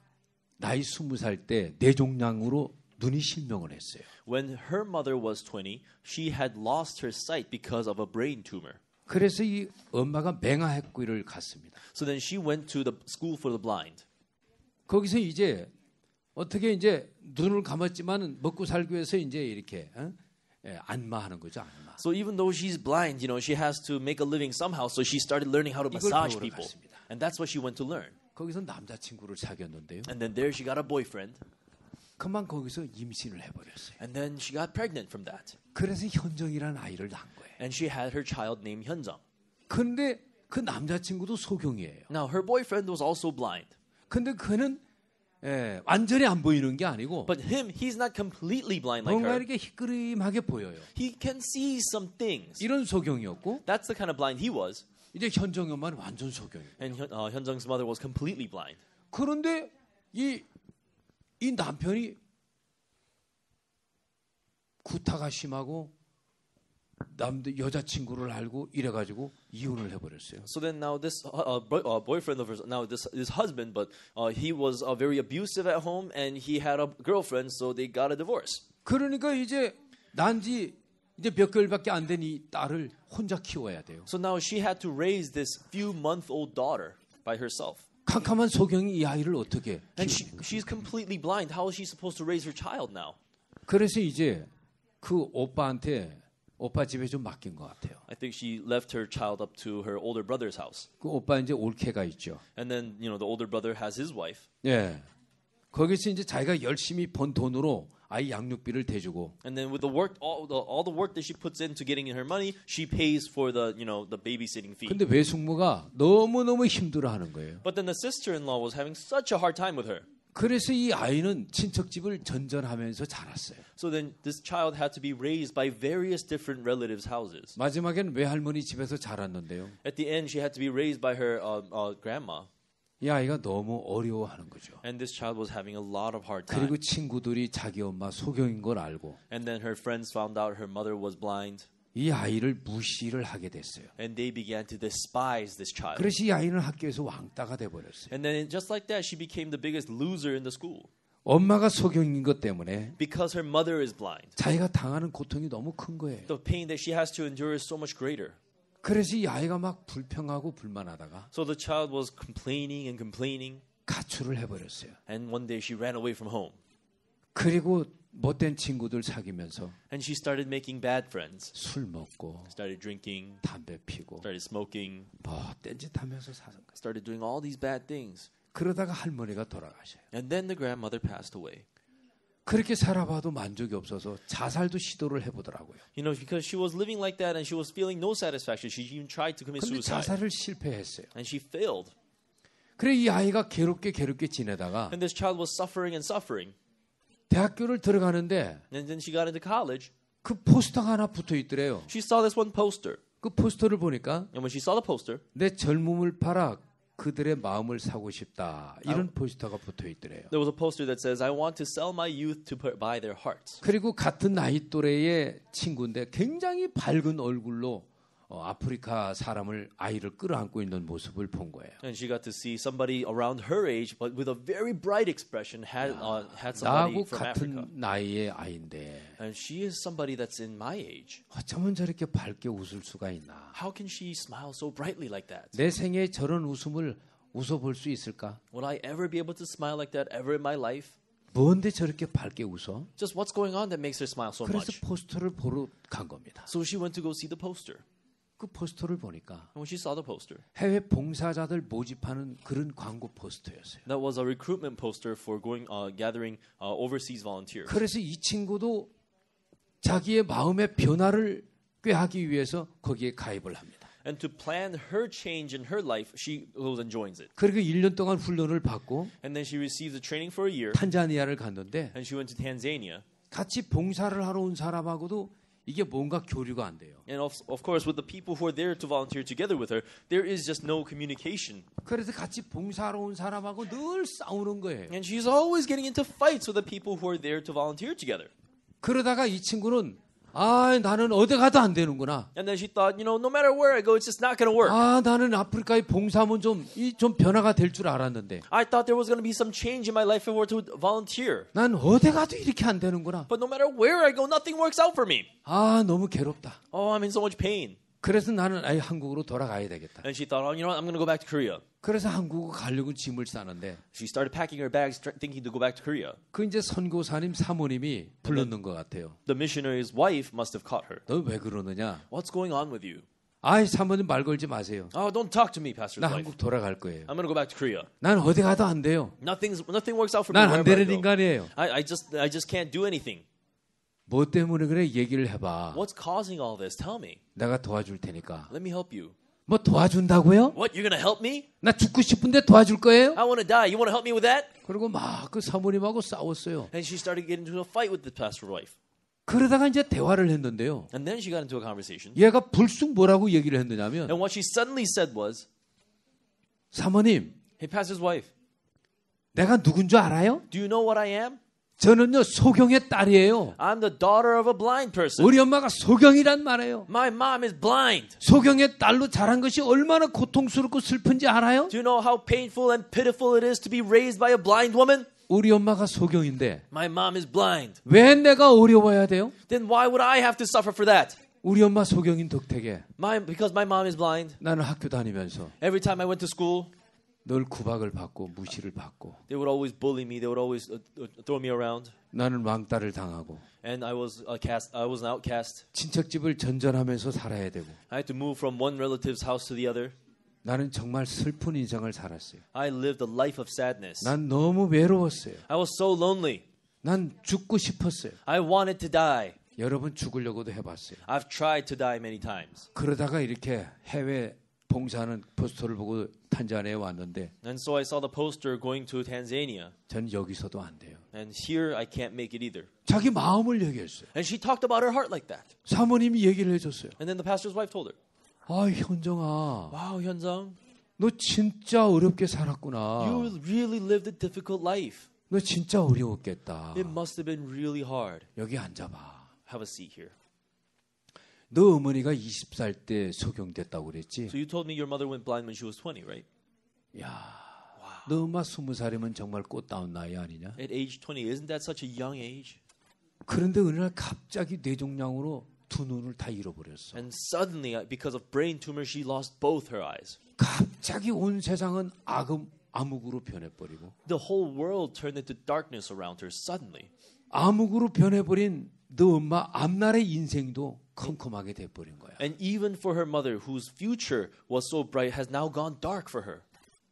나이 20살 때 뇌종양으로 눈이 실명을 했어요. When her mother was 20, she had lost her sight because of a brain tumor. 그래서 이 엄마가 맹아학교를 갔습니다. So then she went to the school for the blind. 거기서 이제 어떻게 이제 눈을 감았지만 먹고 살기 위해서 이제 이렇게 안마하는 거죠, 안마. So even though she's blind, she has to make a living somehow. So she started learning how to massage 배우러 people. 갔습니다. And that's what she went to learn. 거기서 남자친구를 사귀었는데요. And then there she got a boyfriend. 그만 거기서 임신을 해버렸어요. And then she got pregnant from that. 그래서 현정이라는 아이를 낳은 거예요. And she had her child named Hyunjung. 근데 그 남자친구도 소경이에요. Now her boyfriend was also blind. 근데 그는 완전히 안 보이는 게 아니고 But him, he's not completely blind like 뭔가 her. 이렇게 희끄림하게 보여요. He can see some things. 이런 소경이었고 That's the kind of blind he was. 이제 현정이 엄마는 완전 소경이에요. And Hyunjung's mother was completely blind. 그런데 이 남편이 구타가 심하고 여자친구를 알고 이래가지고 이혼을 해버렸어요. So then now this boyfriend of hers, now this husband, but he was very abusive at home and he had a girlfriend, so they got a divorce. 그러니까 이제 난지 이제 몇 개월밖에 안 된 이 딸을 혼자 키워야 돼요. So now she had to raise this few-month-old daughter by herself. 캄캄한 소경이 이 아이를 어떻게? And she's completely blind. How is she supposed to raise her child now? 그래서 이제 그 오빠 집에 좀 맡긴 것 같아요. I think she left her child up to her older brother's house. 그 오빠 이제 올케가 있죠. And then, the older brother has his wife. 예. 거기서 이제 자기가 열심히 번 돈으로 아이 양육비를 대주고. And then with the work, all the work that she puts into getting her money, she pays for the babysitting fee. 근데 외숙모가 너무너무 힘들어하는 거예요. But then the sister-in-law was having such a hard time with her. 그래서 이 아이는 친척집을 전전하면서 자랐어요. So then this child had to be raised by various different relatives' houses. 마지막에는 외할머니 집에서 자랐는데요. At the end, she had to be raised by her grandma. 이 아이가 너무 어려워하는 거죠. And this child was having a lot of hard 그리고 time. 친구들이 자기 엄마 소경인 걸 알고 And then her friends found out her mother was blind. 이 아이를 무시를 하게 됐어요. And they began to despise this child. 그래서 이 아이는 학교에서 왕따가 돼버렸어요. And then just like that, she became the biggest loser in the school. 엄마가 소경인 것 때문에 Because her mother is blind. 자기가 당하는 고통이 너무 큰 거예요. The pain that she has to endure is so much greater. 그래서 이 아이가 막 불평하고 불만하다가 So the child was complaining and complaining. 가출을 해버렸어요. And one day she ran away from home. 그리고 못된 친구들 사귀면서 And she started making bad friends. 술 먹고 Started drinking, 담배 피고 started smoking, 뭐 딴짓하면서 사는 거예요. started doing all these bad things. 그러다가 할머니가 돌아가셔요. And then the grandmother passed away. 그렇게 살아봐도 만족이 없어서 자살도 시도를 해보더라고요. Because she was living like that and she was feeling no satisfaction. She even tried to commit 근데 suicide. 자살을 실패했어요. And she failed. 그래 이 아이가 괴롭게 지내다가 And this child was suffering and suffering. 대학교를 들어가는데 And then she got into college. 그 포스터가 하나 붙어 있더래요. She saw this one poster. 그 포스터를 보니까 And when she saw the poster, 내 젊음을 팔아 그들의 마음을 사고 싶다. 이런 포스터가 붙어 있더래요. there was a poster that says, I want to sell my youth to buy their hearts. 그리고 같은 나이 또래의 친구인데 굉장히 밝은 얼굴로 아프리카 아이를 끌어안고 있는 모습을 본 거예요. And she got to see somebody around her age, but with a very bright expression, had somebody 나하고 from 같은 Africa. 나이의 아이인데 And she is somebody that's in my age. 어쩌면 저렇게 밝게 웃을 수가 있나? How can she smile so brightly like that? 내 생애에 저런 웃음을 웃어볼 수 있을까? Will I ever be able to smile like that ever in my life? 뭔데 저렇게 밝게 웃어? Just what's going on that makes her smile so 그래서 much? 포스터를 보러 간 겁니다. So she went to go see the poster. 그 포스터를 보니까 And when she saw the poster, 해외 봉사자들 모집하는 그런 광고 포스터였어요. that was a recruitment poster for gathering overseas volunteers. 그래서 이 친구도 자기의 마음의 변화를 꾀하기 위해서 거기에 가입을 합니다. And to plan her change in her life, she goes and joins it. 그리고 1년 동안 훈련을 받고 And then she received the training for a year. 탄자니아를 갔는데 And she went to Tanzania. 같이 봉사를 하러 온 사람하고도 이게 뭔가 교류가 안 돼요. And of course, with the people who are there to volunteer together with her, there is just no communication. 그래서 같이 봉사하러 온 사람하고 늘 싸우는 거예요. And she's always getting into fights with the people who are there to volunteer together. 그러다가 이 친구는 아, 나는 어디 가도 안 되는구나. And then she thought, no matter where I go, it's just not going to work. 아, 나는 아프리카에 봉사하면 좀 변화가 될 줄 알았는데. I thought there was going to be some change in my life if I were to volunteer. 난 어디 가도 이렇게 안 되는구나. But no matter where I go, nothing works out for me. 아, 너무 괴롭다. Oh, I'm in so much pain. 그래서 나는 아예 한국으로 돌아가야 되겠다. And she thought, you know what, I'm going to go back to Korea. 그래서 한국으로 가려고 짐을 싸는데 She started packing her bags, thinking to go back to Korea. 그 이제 선교사님 사모님이 불렀는 것 같아요. The missionary's wife must have caught her. 너 왜 그러느냐? What's going on with you? 아이, 사모님 말 걸지 마세요. Oh, don't talk to me, pastor's 나 wife. 한국 돌아갈 거예요. I'm going to go back to Korea. 난 어디 가도 안 돼요. Nothing works out for me 난 안 wherever I 되는 go. 인간이에요. I just can't do anything. 뭐 때문에 그래? 얘기를 해봐. What's causing all this? Tell me. 내가 도와줄 테니까. Let me help you. 뭐 도와준다고요? What? You're going to help me? 나 죽고 싶은데 도와줄 거예요? I want to die. You want to help me with that? 그리고 막 그 사모님하고 싸웠어요. And she started getting into a fight with the pastor's wife. 그러다가 이제 대화를 했는데요. And then she got into a conversation. 얘가 불쑥 뭐라고 얘기를 했느냐면 And what she suddenly said was, 사모님, hey, pastor's wife, 내가 누군 줄 알아요? do you know what I am? 저는요 소경의 딸이에요. I'm the daughter of a blind person. 우리 엄마가 소경이란 말이에요. My mom is blind. 소경의 딸로 자란 것이 얼마나 고통스럽고 슬픈지 알아요? Do you know how painful and pitiful it is to be raised by a blind woman? 우리 엄마가 소경인데 My mom is blind. 왜 내가 어려워야 돼요? Then why would I have to suffer for that? 우리 엄마 소경인 덕택에 Because my mom is blind. 나는 학교 다니면서 Every time I went to school, 늘 구박을 받고 무시를 받고 they would always bully me. They would always throw me around. 나는 왕따를 당하고 And I was an outcast. 친척집을 전전하면서 살아야 되고 I had to move from one relative's house to the other. 나는 정말 슬픈 인생을 살았어요. I lived a life of sadness. 난 너무 외로웠어요. I was so lonely. 난 죽고 싶었어요. I wanted to die. 여러분 죽으려고도 해봤어요. I've tried to die many times. 그러다가 이렇게 해외 봉사하는 포스터를 보고 탄자니아에 왔는데 And so I saw the poster going to Tanzania. 전 여기서도 안 돼요. And here I can't make it either. 자기 마음을 얘기했어요. And she talked about her heart like that. 사모님이 얘기를 해줬어요. And then the pastor's wife told her, 아, 현정아, wow, Hyunjung, 너 진짜 어렵게 살았구나. you really lived a difficult life. 너 진짜 어려웠겠다. It must have been really hard. 여기 앉아봐. Have a seat here. 너 어머니가 20살 때 소경됐다고 그랬지? So you told me your mother went blind when she was 20, right? 야, 너 엄마 20살이면 정말 꽃다운 나이 아니냐? At age 20, isn't that such a young age? 그런데 어느 날 갑자기 뇌종양으로 두 눈을 다 잃어버렸어. And suddenly, because of brain tumor, she lost both her eyes. 갑자기 온 세상은 암흑으로 변해버리고 The whole world turned into darkness around her suddenly. 암흑으로 변해버린 너 엄마 앞날의 인생도 컴컴하게 돼버린 거야. And even for her mother, whose future was so bright, has now gone dark for her.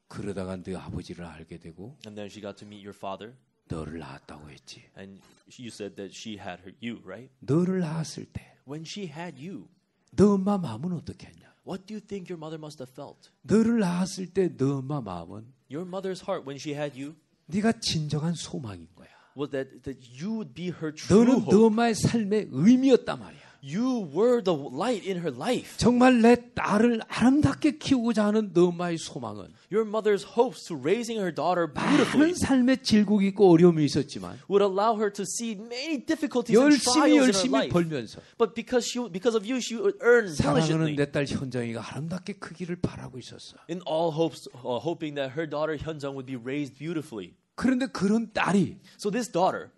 그러다가 너 아버지를 알게 되고 And then she got to meet your father. 너를 낳았다고 했지. And you said that she had you, right? 너를 낳았을 때 When she had you, 너 엄마 마음은 어떻게 했냐? what do you think your mother must have felt? 너를 낳았을 때 너 엄마 마음은 Your mother's heart when she had you 네가 진정한 소망인 거야. was that you would be her true 너는 너 hope. 엄마의 삶의 의미였단 말이야. You were the light in her life. 정말 내 딸을 아름답게 키우고자 하는 너 엄마의 소망은 Your mother's hopes to raising her daughter beautifully 많은 삶의 질곡이 있고 어려움이 있었지만 would allow her to see many difficulties and 열심히 trials in her life. 벌면서 But because of you, she would earn 사랑하는 diligently 내 딸 현정이가 아름답게 크기를 바라고 있었어. in all hopes, hoping that her daughter Hyunjung would be raised beautifully. 그런데 그런 딸이 So this daughter,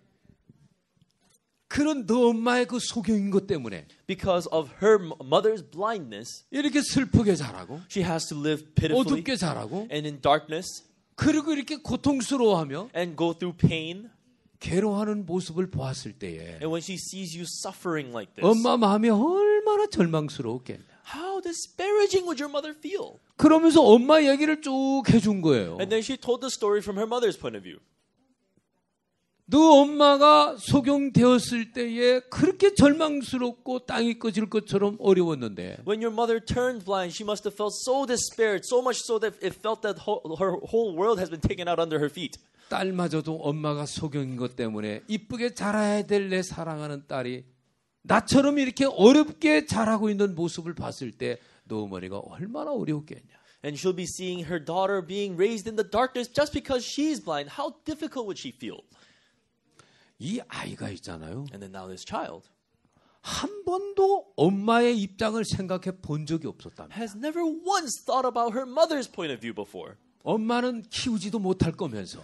그런 너 엄마의 그 소경인 것 때문에 because of her mother's blindness, 이렇게 슬프게 자라고 she has to live pitifully 어둡게 자라고 and in darkness 그리고 이렇게 고통스러워하며 and go through pain. 괴로워하는 모습을 보았을 때에 And when she sees you suffering like this, 엄마 마음이 얼마나 절망스러웠겠냐. how disparaging would your mother feel? 그러면서 엄마 얘기를 쭉 해준 거예요. And then she told the story from her mother's point of view. 너 엄마가 소경되었을 때에 그렇게 절망스럽고 땅이 꺼질 것처럼 어려웠는데 When your mother turned blind, she must have felt so despaired, so much so that it felt that her whole world has been taken out under her feet. 딸마저도 엄마가 소경인 것 때문에 이쁘게 자라야 될 내 사랑하는 딸이 나처럼 이렇게 어렵게 자라고 있는 모습을 봤을 때 너 어머니가 얼마나 어려웠겠냐. And she'll be seeing her daughter being raised in the darkness just because she's blind. How difficult would she feel? 이 아이가 있잖아요. And then now this child, 한 번도 엄마의 입장을 생각해 본 적이 없었답니다. Has never once thought about her mother's point of view before. 엄마는 키우지도 못할 거면서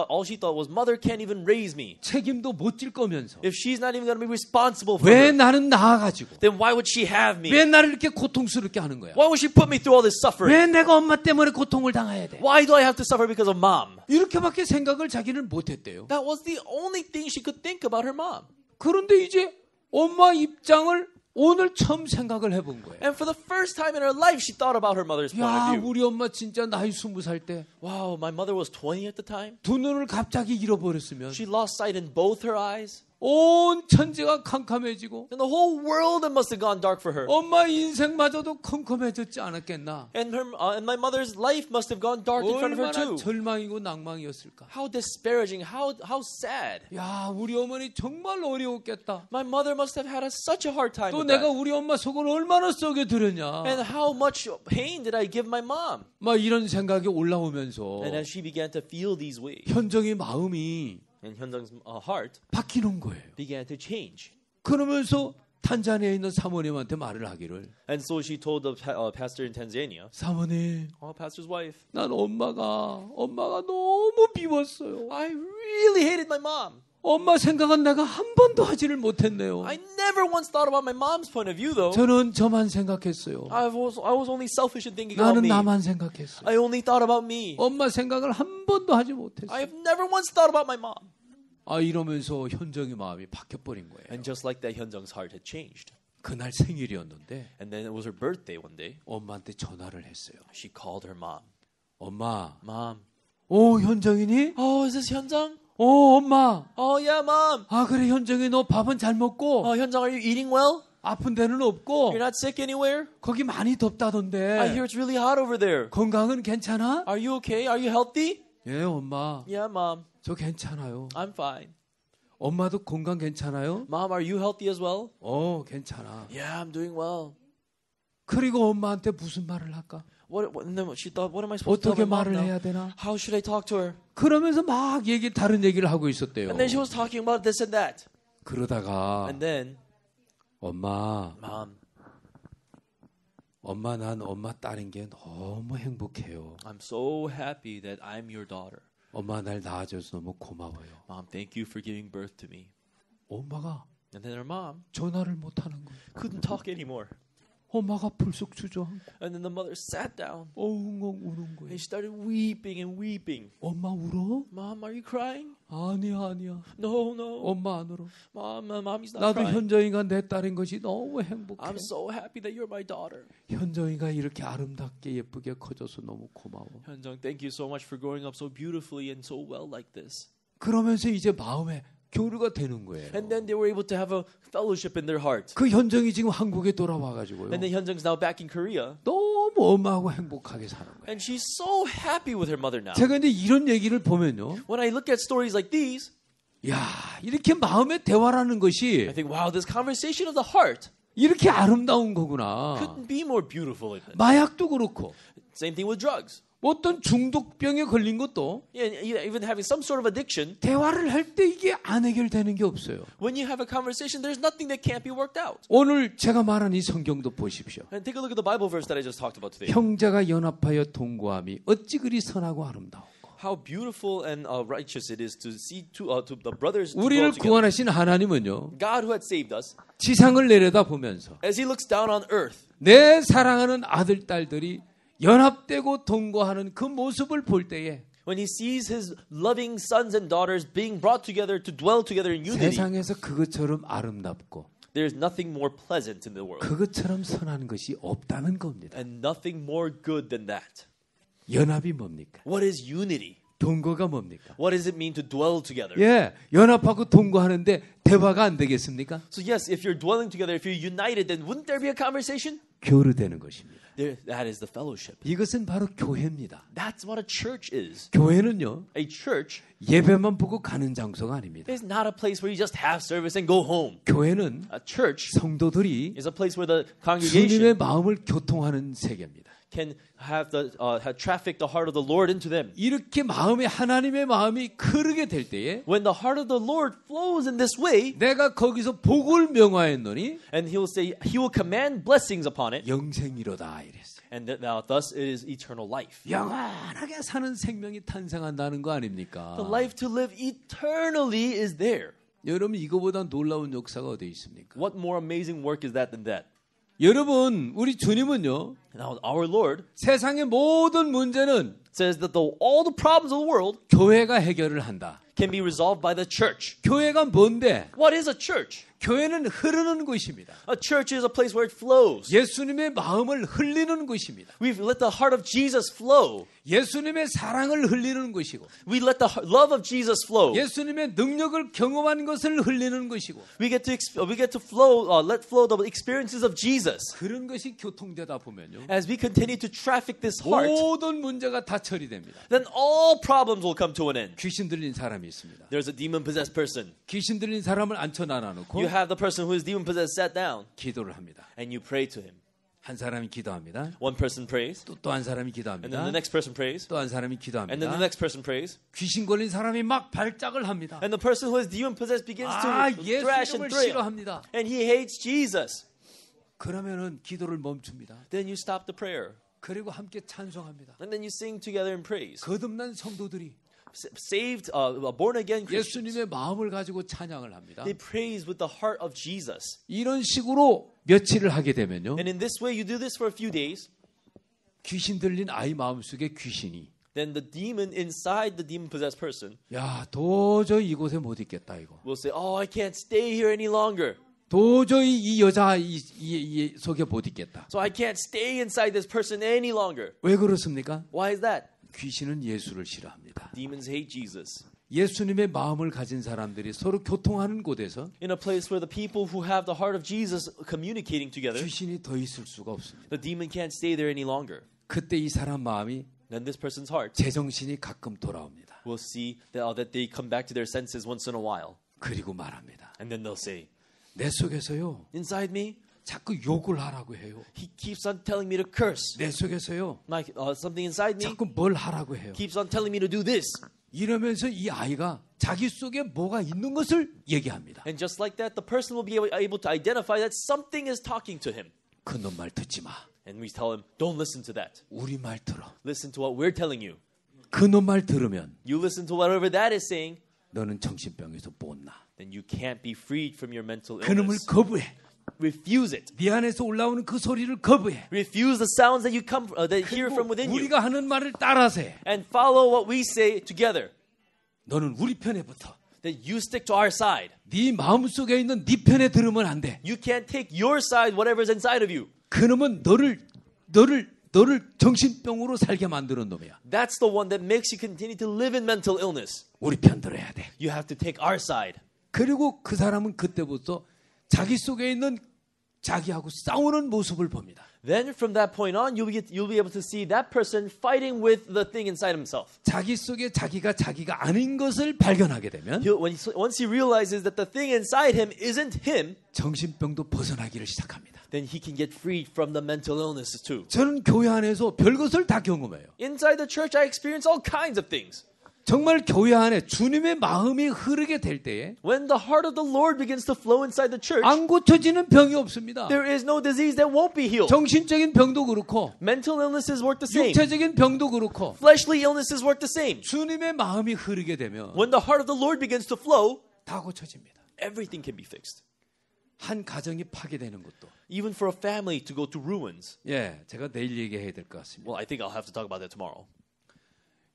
All she thought was, mother can't even raise me. 책임도 못 질 거면서 If she's not even going to be responsible for 왜 her, 나는 낳아가지고 then why would she have me? 왜 나를 이렇게 고통스럽게 하는 거야? Why would she put me through all this suffering? 왜 내가 엄마 때문에 고통을 당해야 돼? Why do I have to suffer because of mom? 이렇게밖에 생각을 자기는 못했대요. That was the only thing she could think about her mom. 그런데 이제 엄마 입장을 오늘 처음 생각을 해본 거예요. And for the first time in her life, she thought about her mother's point 야, of view. 우리 엄마 진짜 나이 20살 때 두 Wow, my mother was 20 at the time. 눈을 갑자기 잃어버렸으면 She lost sight in both her eyes. 온 천지가 캄캄해지고 And the whole world must have gone dark for her. 엄마 인생마저도 컴컴해졌지 않았겠나? And my mother's life must have gone dark in front of her 얼마나 too. 절망이고 낭망이었을까? How disparaging, how sad. 야, 우리 어머니 정말 어려웠겠다. My mother must have had such a hard time 또 with 내가 that. 우리 엄마 속을 얼마나 썩여 드렸냐? And how much pain did I give my mom? 막 이런 생각이 올라오면서 And as she began to feel these ways, 현정의 마음이 and Hyunjung's heart 바뀌는 거예요. began to change. 그러면서 탄자니아에 있는 사모님한테 말을 하기를, And so she told the pastor in Tanzania, 사모님, pastor's wife, 난 엄마가 너무 미웠어요. I really hated my mom. 엄마 생각은 내가 한 번도 하지를 못했네요. I never once thought about my mom's point of view, though. 저는 저만 생각했어요. I was only selfish in thinking about 나는 me. 나만 생각했어요. I only thought about me. 엄마 생각을 한 번도 하지 I 못했어요. have never once thought about my mom. 이러면서 현정의 마음이 바뀌어버린 거예요. And just like that, Hyunjung's heart had changed. 그날 생일이었는데 And then it was her birthday one day. 엄마한테 전화를 했어요. She called her mom. 엄마, Mom. 현정이니? Oh, is this Hyunjung? 엄마. Oh, yeah, mom. 그래, 현정이 너 밥은 잘 먹고 Hyunjung, are you eating well? 아픈 데는 없고 You're not sick anywhere? 거기 많이 I 덥다던데 hear it's really hot over there. 건강은 괜찮아? Are you okay? Are you healthy? 예, 엄마. Yeah, mom. 저 괜찮아요. I'm fine. 엄마도 건강 괜찮아요? Mom, are you healthy as well? 괜찮아. Yeah, I'm doing well. 그리고 엄마한테 무슨 말을 할까? And then she thought, what am I supposed to 어떻게 tell my 말을 mom 해야 now? 되나? How should I talk to her? 그러면서 막 다른 얘기를 하고 있었대요. And then she was talking about this and that. 그러다가 And then, 엄마, Mom, 난 엄마 딸인 게 너무 행복해요. I'm so happy that I'm your daughter. 엄마 날 낳아줘서 너무 고마워요. Mom, thank you for giving birth to me. 엄마가 And then her mom 전화를 못 하는 거예요. couldn't talk anymore. 엄마가 불쑥 주저앉고 And then the mother sat down 엉엉 우는 거예요. and she started weeping and weeping. 엄마 울어? Mom, are you crying? 아니야. No, no. 엄마 안 울어. Mom, mommy's not 나도 crying. 현정이가 내 딸인 것이 너무 행복해. I'm so happy that you're my daughter. 현정이가 이렇게 아름답게 예쁘게 커져서 너무 고마워. Hyunjung, thank you so much for growing up so beautifully and so well like this. 그러면서 이제 마음에 교류가 되는 거예요. And then they were able to have a fellowship in their heart. 그 현정이 지금 한국에 돌아와가지고요. And then Hyunjung's now back in Korea. 너무 엄마하고 행복하게 사는 거예요. And she's so happy with her mother now. 제가 이제 이런 얘기를 보면요. When I look at stories like these, 야, 이렇게 마음의 대화라는 I 것이 think, wow, this conversation of the heart 이렇게 아름다운 거구나. couldn't be more beautiful. 마약도 그렇고 Same thing with drugs. 어떤 중독병에 걸린 것도 Yeah, even having some sort of addiction, 대화를 할 때 이게 안 해결되는 게 없어요. when you have a conversation, there's nothing that can't be worked out. 오늘 제가 말한 이 성경도 보십시오. And take a look at the Bible verse that I just talked about today. 형제가 연합하여 동거함이 어찌 그리 선하고 아름다운가. How beautiful and righteous it is to see the brothers to 우리를 go together. 구원하신 하나님은요. God who had saved us, 지상을 내려다 보면서 as He looks down on earth, 내 사랑하는 아들 딸들이 연합되고 동거하는 그 모습을 볼 때에 when He sees His loving sons and daughters being brought together to dwell together in unity, 세상에서 그것처럼 아름답고 there's nothing more pleasant in the world 그것처럼 선한 것이 없다는 겁니다. and nothing more good than that. 연합이 뭡니까? What is unity? 동거가 뭡니까? What does it mean to dwell together? 예, 연합하고 동거하는데 대화가 안 되겠습니까? So yes, if you're dwelling together, if you're united, then wouldn't there be a conversation? 교류되는 것입니다. That is the fellowship. 이것은 바로 교회입니다. That's what a church is. 교회는요, A church 예배만 보고 가는 장소가 아닙니다. is not a place where you just have service and go home. 교회는 A church 성도들이 is a place where the 주님의 congregation 마음을 교통하는 세계입니다. can have traffic the heart of the Lord into them. 이렇게 마음에 하나님의 마음이 흐르게 될 때에 When the heart of the Lord flows in this way, 내가 거기서 복을 명하였노니 and He will say, He will command blessings upon it, 영생이로다 이랬어요. and thus it is eternal life. 영원하게 사는 생명이 탄생한다는 거 아닙니까? The life to live eternally is there. 여러분 이거보다 놀라운 역사가 어디 있습니까? What more amazing work is that than that? 여러분 우리 주님은요 Now, our Lord 세상의 모든 문제는 says that all the problems of the world 교회가 해결을 한다. can be resolved by the church. 교회가 뭔데? What is a church? 교회는 흐르는 곳입니다. A church is a place where it flows. 예수님의 마음을 흘리는 곳입니다. We let the heart of Jesus flow. 예수님의 사랑을 흘리는 곳이고 We let the love of Jesus flow. 예수님의 능력을 경험한 것을 흘리는 것이고 We get to flow, let flow the experiences of Jesus. 그런 것이 교통되다 보면요 As we continue to traffic this heart, 모든 문제가 다 처리됩니다. then all problems will come to an end. 귀신 들린 사람이 있습니다. There's a demon-possessed person. 귀신 들린 사람을 앉혀놔 놓고 You have the person who is demon-possessed sat down, 기도를 합니다. and you pray to him. 한 사람이 기도합니다. One person prays, 또 한 사람이 and then 기도합니다. the next person prays, 또 한 사람이 and then the 기도합니다. next person prays, 귀신 걸린 사람이 막 발작을 합니다. and the person who is demon-possessed begins 아, to thrash 예수님을 and thrill, 싫어합니다. and he hates Jesus. 그러면은 기도를 멈춥니다. Then you stop the prayer, 그리고 함께 찬송합니다. and then you sing together in praise. 거듭난 성도들이 Saved, born again Christians, 예수님의 마음을 가지고 찬양을 합니다. they praise with the heart of Jesus. 이런 식으로 며칠을 하게 되면요. And in this way, you do this for a few days, 귀신 들린 아이 마음속에 귀신이 then the demon inside the demon-possessed person 야 도저히 이곳에 못 있겠다 이거. will say, "Oh, I can't stay here any longer. 도저히 이 여자 이 속에 못 있겠다. So I can't stay inside this person any longer." 왜 그렇습니까? Why is that? 귀신은 예수를 싫어합니다. Demons hate Jesus. 예수님의 마음을 가진 사람들이 서로 교통하는 곳에서 In a place where the people who have the heart of Jesus communicating together, 귀신이 더 있을 수가 없습니다. the demon can't stay there any longer. 그때 이 사람 마음이 Then this person's heart 제정신이 가끔 돌아옵니다. will see that they come back to their senses once in a while. 그리고 말합니다. And then they'll say, 내 속에서요 inside me, 자꾸 욕을 하라고 해요. he keeps on telling me to curse. 내 속에서요 Something inside me 자꾸 뭘 하라고 해요. keeps on telling me to do this. 이러면서 이 아이가 자기 속에 뭐가 있는 것을 얘기합니다. And just like that, the person will be able to identify that something is talking to him. 그놈 말 듣지 마. And we tell him, don't listen to that. 우리 말 들어. Listen to what we're telling you. 그놈 말 들으면 You listen to whatever that is saying, 너는 정신병에서 못 나. then you can't be freed from your mental 그놈을 illness. 거부해. Refuse it. 네 안에서 올라오는 그 소리를 거부해. Refuse the sounds that you that hear from 그리고 within you. 우리가 하는 말을 따라서 해. And follow what we say together. 너는 우리 편에 붙어. That you stick to our side. 네 마음속에 있는 네 편에 들으면 안 돼. You can't take your side, whatever's inside of you. 그놈은 너를 정신병으로 살게 만드는 놈이야. That's the one that makes you continue to live in mental illness. 우리 편 들어야 돼. You have to take our side. 그리고 그 사람은 그때부터 자기 속에 있는 자기하고 싸우는 모습을 봅니다. Then from that point on, you'll be able to see that person fighting with the thing inside himself. 자기 속에 자기가 아닌 것을 발견하게 되면 Once he realizes that the thing inside him isn't him, 정신병도 벗어나기를 시작합니다. then he can get freed from the mental illnesses too. 저는 교회 안에서 별것을 다 경험해요. Inside the church, I experience all kinds of things. 정말 교회 안에 주님의 마음이 흐르게 될 때에 When the heart of the Lord begins to flow inside the church, 안 고쳐지는 병이 없습니다. there is no disease that won't be healed. 정신적인 병도 그렇고 Mental illnesses work the same. 육체적인 병도 그렇고 Fleshly illnesses work the same. 주님의 마음이 흐르게 되면 When the heart of the Lord begins to flow, 다 고쳐집니다. everything can be fixed. 한 가정이 파괴되는 것도 Even for a family to go to ruins. 예, 제가 내일 얘기해야 될 것 같습니다. Well, I think I'll have to talk about that tomorrow.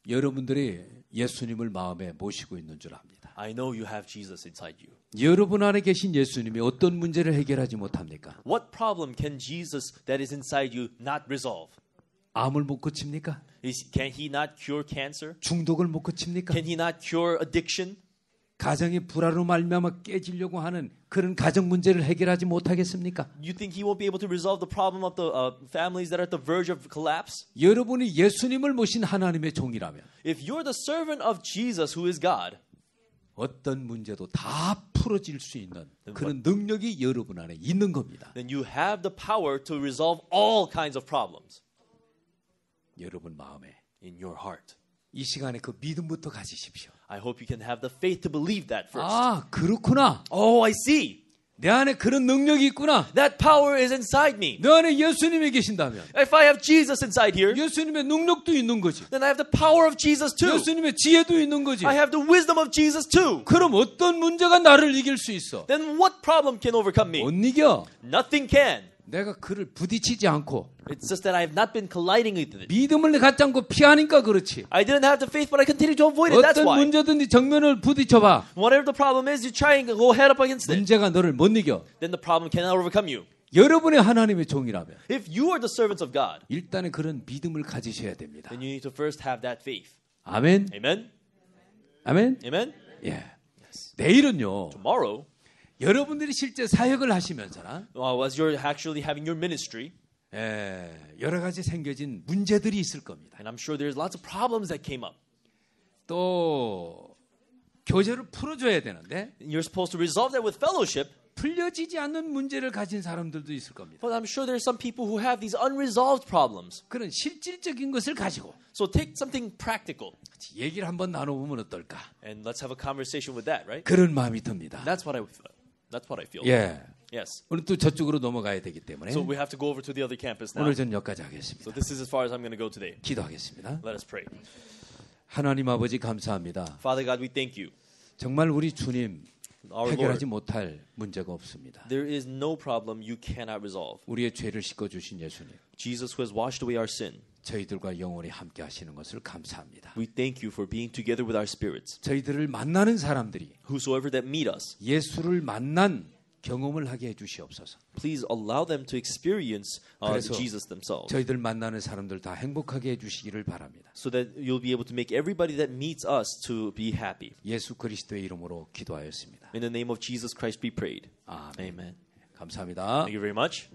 여러분들이 예수님을 마음에 모시고 있는 줄 압니다. I know you have Jesus inside you. 여러분 안에 계신 예수님이 어떤 문제를 해결하지 못합니까? What problem can Jesus that is inside you not resolve? 암을 못 고칩니까? Can he not cure cancer? 중독을 못 고칩니까? Can he not cure addiction? 가정이 불화로 말미암아 깨지려고 하는 그런 가정 문제를 해결하지 못하겠습니까? You think he won't be able to resolve the problem of the families that are at the verge of collapse? 여러분이 예수님을 모신 하나님의 종이라면 If you're the servant of Jesus who is God, 어떤 문제도 다 풀어질 수 있는 그런 능력이 여러분 안에 있는 겁니다. then you have the power to resolve all kinds of problems. 여러분 마음에 in your heart. 이 시간에 그 믿음부터 가지십시오. I hope you can have the faith to believe that first. 아, 그렇구나. Oh, I see. 내 안에 그런 능력이 있구나. That power is inside me. 내 안에 예수님이 계신다면 If I have Jesus inside here, 예수님의 능력도 있는 거지. then I have the power of Jesus too. 예수님의 지혜도 있는 거지. I have the wisdom of Jesus too. 그럼 어떤 문제가 나를 이길 수 있어? Then what problem can overcome me? 못 이겨. Nothing can. 내가 그를 부딪히지 않고 It's just that I have not been colliding with it. 믿음을 갖지 않고 피하니까 그렇지. I didn't have the faith, but I continue to avoid it. That's 어떤 why. 문제든지 정면을 부딪혀봐. Whatever the problem is, you try and go head up against it. 문제가 너를 못 이겨. Then the problem cannot overcome you. 여러분의 하나님의 종이라면 If you are the servants of God, 일단은 그런 믿음을 가지셔야 됩니다. then you need to first have that faith. 아멘. Amen? 아멘. Amen? 예. 내일은요. Tomorrow, 여러분들이 실제 사역을 하시면서나 as you're actually having your ministry, 여러 가지 생겨진 문제들이 있을 겁니다. and I'm sure there's lots of problems that came up. 또 교제를 풀어줘야 되는데 You're supposed to resolve that with fellowship, 풀려지지 않는 문제를 가진 사람들도 있을 겁니다. but I'm sure there's some people who have these unresolved problems. 그런 실질적인 것을 가지고 So take something practical, 같이 얘기를 한번 나눠보면 어떨까? and let's have a conversation with that, right? 그런 마음이 듭니다. That's what I feel. 예. Yes. 오늘 또 저쪽으로 넘어가야 되기 때문에 So we have to go over to the other campus now. 오늘 전 여기까지 So 하겠습니다. this is as far as I'm going to go today. 기도하겠습니다. Let us pray. 하나님 아버지 감사합니다. Father God, we thank you. 정말 우리 주님 Our 해결하지 Lord, 못할 문제가 없습니다. there is no problem you cannot resolve. 우리의 죄를 씻어주신 예수님, Jesus who has washed away our sin. 저희들과 영원히 함께 하시는 것을 감사합니다. We thank you for being together with our spirits. 저희들을 만나는 사람들이 Whosoever that meet us, 예수를 만난 경험을 하게 해주시옵소서. please allow them to experience 그래서 Jesus themselves. 저희들 만나는 사람들 다 행복하게 해주시기를 바랍니다. So that you'll be able to make everybody that meets us to be happy. 예수 그리스도의 이름으로 기도하였습니다. In the name of Jesus Christ we prayed. 아멘. Amen. 감사합니다. Thank you very much.